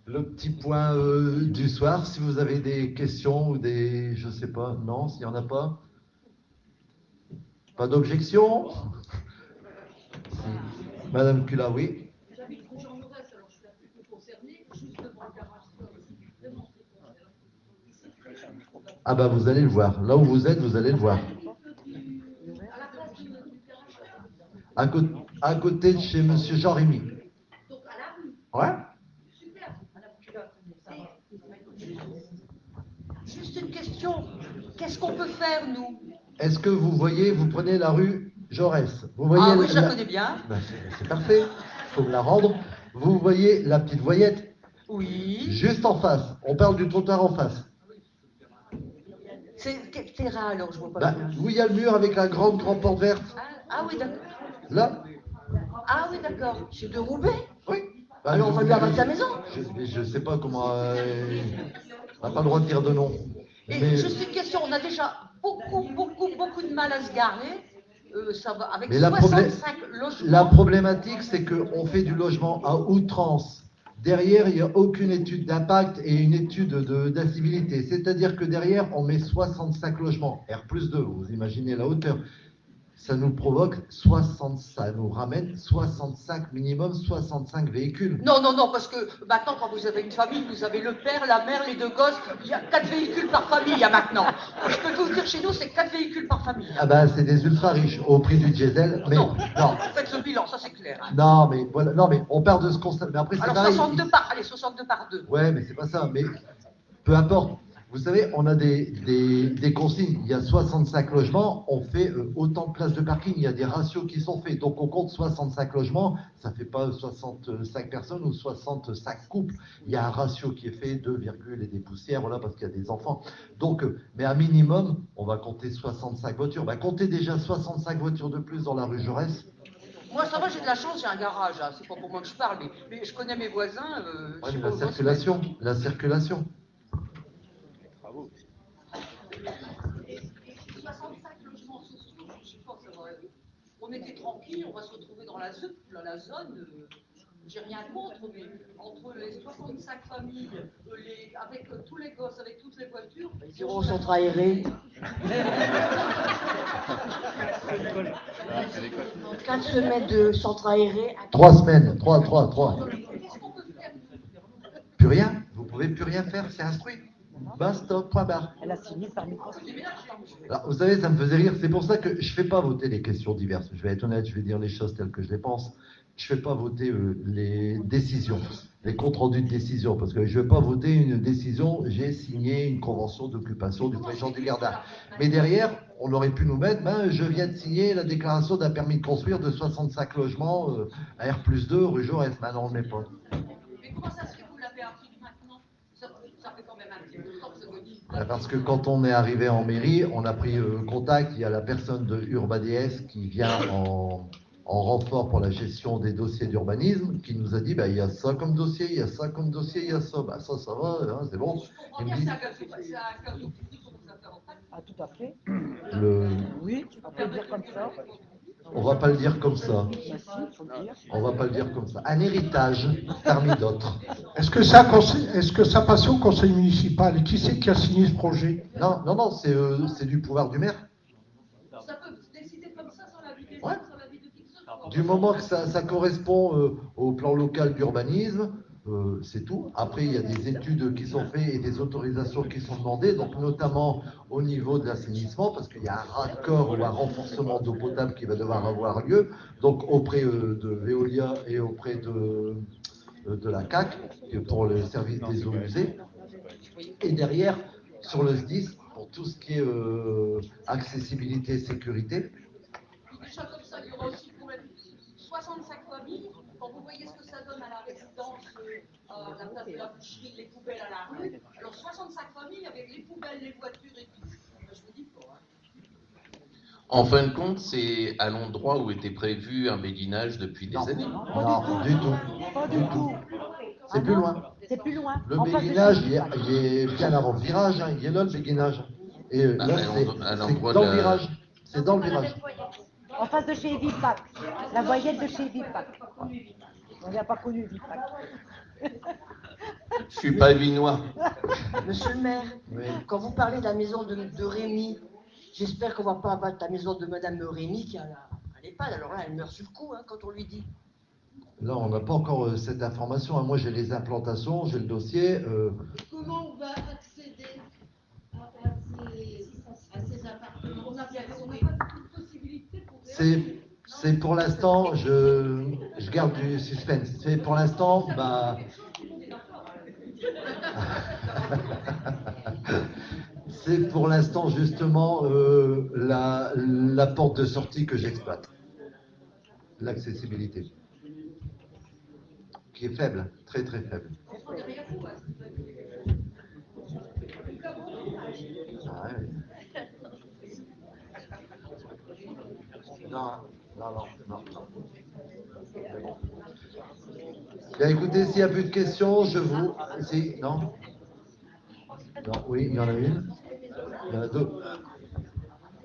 le petit point du soir. Si vous avez des questions ou des, je sais pas, non, s'il n'y en a pas. Pas d'objection? Madame Cula, oui. Ah bah vous allez le voir. Là où vous êtes, vous allez le voir. À côté de chez Monsieur Jean-Rémy. Ouais. Juste une question. Qu'est-ce qu'on peut faire, nous? Est-ce que vous voyez, vous prenez la rue Jaurès. Vous voyez ah oui, je la connais bien. Ben, c'est parfait. Il faut me la rendre. Vous voyez la petite voyette? Oui. Juste en face. On parle du trottoir en face. C'est quel terrain alors? Je vois pas. Ben, où il y a le mur avec la grande porte verte. Ah oui, d'accord. Là? Ah oui, d'accord. C'est de Roubaix? Oui. Ben, alors on va lui avoir sa maison. Je sais pas comment. On n'a pas le droit de dire de nom. Et mais... juste une question. On a déjà beaucoup de mal à se garer. Ça va avec mais 65 logements. La problématique, c'est qu'on fait du logement à outrance. Derrière, il n'y a aucune étude d'impact et une étude d'incivilité. C'est-à-dire que derrière, on met 65 logements. R+2, vous imaginez la hauteur. Ça nous provoque 60, ça nous ramène 65 minimum, 65 véhicules. Non, parce que maintenant, quand vous avez une famille, vous avez le père, la mère, les 2 gosses, il y a 4 véhicules par famille, il y a maintenant. Je peux vous dire, chez nous, c'est 4 véhicules par famille. Ah ben, c'est des ultra riches au prix du diesel. Mais, non, faites le bilan, ça c'est clair. Hein. Non, mais voilà, non, mais on part de ce constat. Mais après, alors, pareil, 62 par 2. Ouais, mais c'est pas ça. Mais peu importe. Vous savez, on a des consignes. Il y a 65 logements, on fait autant de places de parking. Il y a des ratios qui sont faits. Donc, on compte 65 logements. Ça ne fait pas 65 personnes ou 65 couples. Il y a un ratio qui est fait, 2, et des poussières, voilà, parce qu'il y a des enfants. Donc, mais à minimum, on va compter 65 voitures. Bah, comptez déjà 65 voitures de plus dans la rue Jaurès. Moi, ça va, j'ai de la chance, j'ai un garage. Hein. C'est pas pour moi que je parle, mais je connais mes voisins. Ouais, mais la circulation. 65 logements sociaux, je sais pas, on était tranquille, on va se retrouver dans la zone, j'ai rien contre, mais entre les 65 familles, avec tous les gosses, avec toutes les voitures, ils iront au centre aéré. 4 semaines de centre aéré. 3 semaines, 3. Plus rien, vous pouvez plus rien faire, c'est instruit. Basta, point barre. Elle a signé par Alors, vous savez, ça me faisait rire. C'est pour ça que je ne fais pas voter les questions diverses. Je vais être honnête, je vais dire les choses telles que je les pense. Je ne fais pas voter les décisions, les comptes rendus de décision, parce que je ne vais pas voter une décision. J'ai signé une convention d'occupation du président du Gardard. Mais derrière, on aurait pu nous mettre, je viens de signer la déclaration d'un permis de construire de 65 logements à R+2 rue Jaurès. Maintenant, on ne le met pas. Mais comment ça se fait que vous l'avez appris maintenant? Ça fait quand même un petit peu de temps que ça me dit. Parce que quand on est arrivé en mairie, on a pris contact. Il y a la personne de UrbaDS qui vient en renfort pour la gestion des dossiers d'urbanisme, qui nous a dit il y a ça comme dossier, il y a ça comme dossier, il y a ça. Ça va, hein, c'est bon. Il me dit, c'est un cas de public pour vous affaires en fait. Ah, tout à fait. Oui, on peut le dire comme ça. On va pas le dire comme ça. On va pas le dire comme ça. Un héritage parmi d'autres. Est-ce que ça passe au conseil municipal? Et qui c'est qui a signé ce projet? Non, c'est du pouvoir du maire. Ça peut se décider comme ça sans l'avis des gens, sans l'avis de qui que ce soit. Du moment que ça correspond au plan local d'urbanisme, c'est tout. Après, il y a des études qui sont faites et des autorisations qui sont demandées, donc notamment au niveau de l'assainissement, parce qu'il y a un raccord ou un renforcement d'eau potable qui va devoir avoir lieu, donc auprès de Veolia et auprès de la CAC, pour le service des eaux usées. Et derrière, sur le SDIS, pour tout ce qui est accessibilité et sécurité. Déjà comme ça, il y aura aussi pour mettre 65 familles. Quand vous voyez ce que ça donne à la résidence, à la place de la boucherie, les poubelles à la rue, alors 65 familles avec les poubelles, les voitures et tout. Je vous dis pas. En fin de compte, c'est à l'endroit où était prévu un béguinage depuis des années. Non, du tout. Pas du tout. C'est plus loin. C'est plus loin. Le En face de béguinage, chez il est bien avant le virage, il est là le béguinage. Et là, c'est l'endroit dans de le la- virage. C'est dans le virage. En face de chez Evipac. La voyette de chez Evipac. On n'a pas connu Evipac. Je suis pas vinois. Monsieur le maire, Oui. quand vous parlez de la maison de Rémi, j'espère qu'on ne va pas abattre la maison de Madame Rémi qui a l'EHPAD. Alors là, elle meurt sur le coup quand on lui dit. Là, on n'a pas encore cette information. Moi, j'ai les implantations, j'ai le dossier. Comment on va accéder à ces appartements? On n'a pas beaucoup de possibilités pour... C'est pour l'instant, je garde du suspense. C'est pour l'instant, c'est pour l'instant justement la porte de sortie que j'exploite. L'accessibilité. Qui est faible, très très faible. Ah ouais. Non. Bien, écoutez, s'il n'y a plus de questions, je vous... Non, oui, il y en a une. Il y en a deux.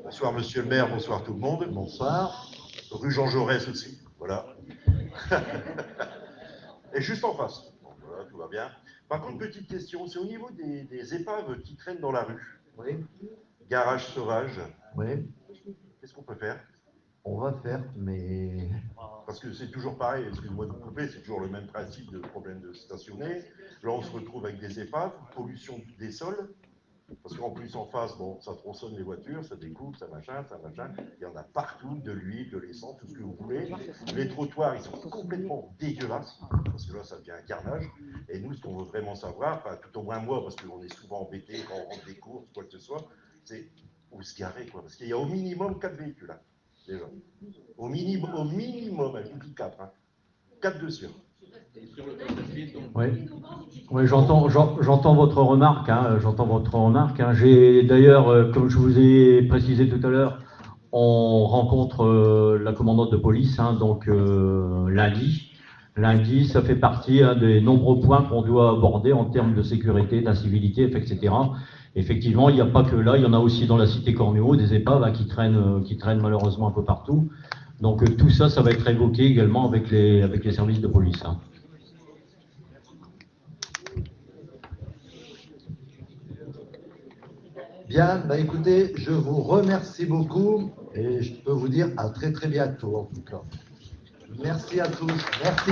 Bonsoir Monsieur le maire, bonsoir tout le monde. Bonsoir. Rue Jean Jaurès aussi, voilà. Et juste en face. Bon, voilà, tout va bien. Par contre, petite question, c'est au niveau des épaves qui traînent dans la rue. Oui. Garage sauvage. Oui. Qu'est-ce qu'on peut faire? On va faire, mais... Parce que c'est toujours pareil, excusez-moi de vous couper, c'est toujours le même principe de problème de stationner. Là, on se retrouve avec des épaves, pollution des sols. Parce qu'en plus, en face, bon, ça tronçonne les voitures, ça découpe, ça machin. Il y en a partout, de l'huile, de l'essence, tout ce que vous voulez. Les trottoirs, ils sont complètement dégueulasses, parce que là, ça devient un carnage. Et nous, ce qu'on veut vraiment savoir, enfin, tout au moins moi, parce qu'on est souvent embêtés quand on rentre des courses, quoi que ce soit, c'est où se garer, quoi. Parce qu'il y a au minimum 4 véhicules, hein, déjà. Au minimum, je vous dis 4, hein. 4 de sûr. Oui, j'entends votre remarque. J'ai d'ailleurs, comme je vous ai précisé tout à l'heure, on rencontre la commandante de police, donc lundi. Lundi, ça fait partie des nombreux points qu'on doit aborder en termes de sécurité, d'incivilité, etc. Effectivement, il n'y a pas que là, il y en a aussi dans la cité Cornuau, des épaves qui traînent malheureusement un peu partout. Donc tout ça, ça va être évoqué également avec les services de police. Bien, écoutez, je vous remercie beaucoup et je peux vous dire à très très bientôt en tout cas. Merci à tous. Merci.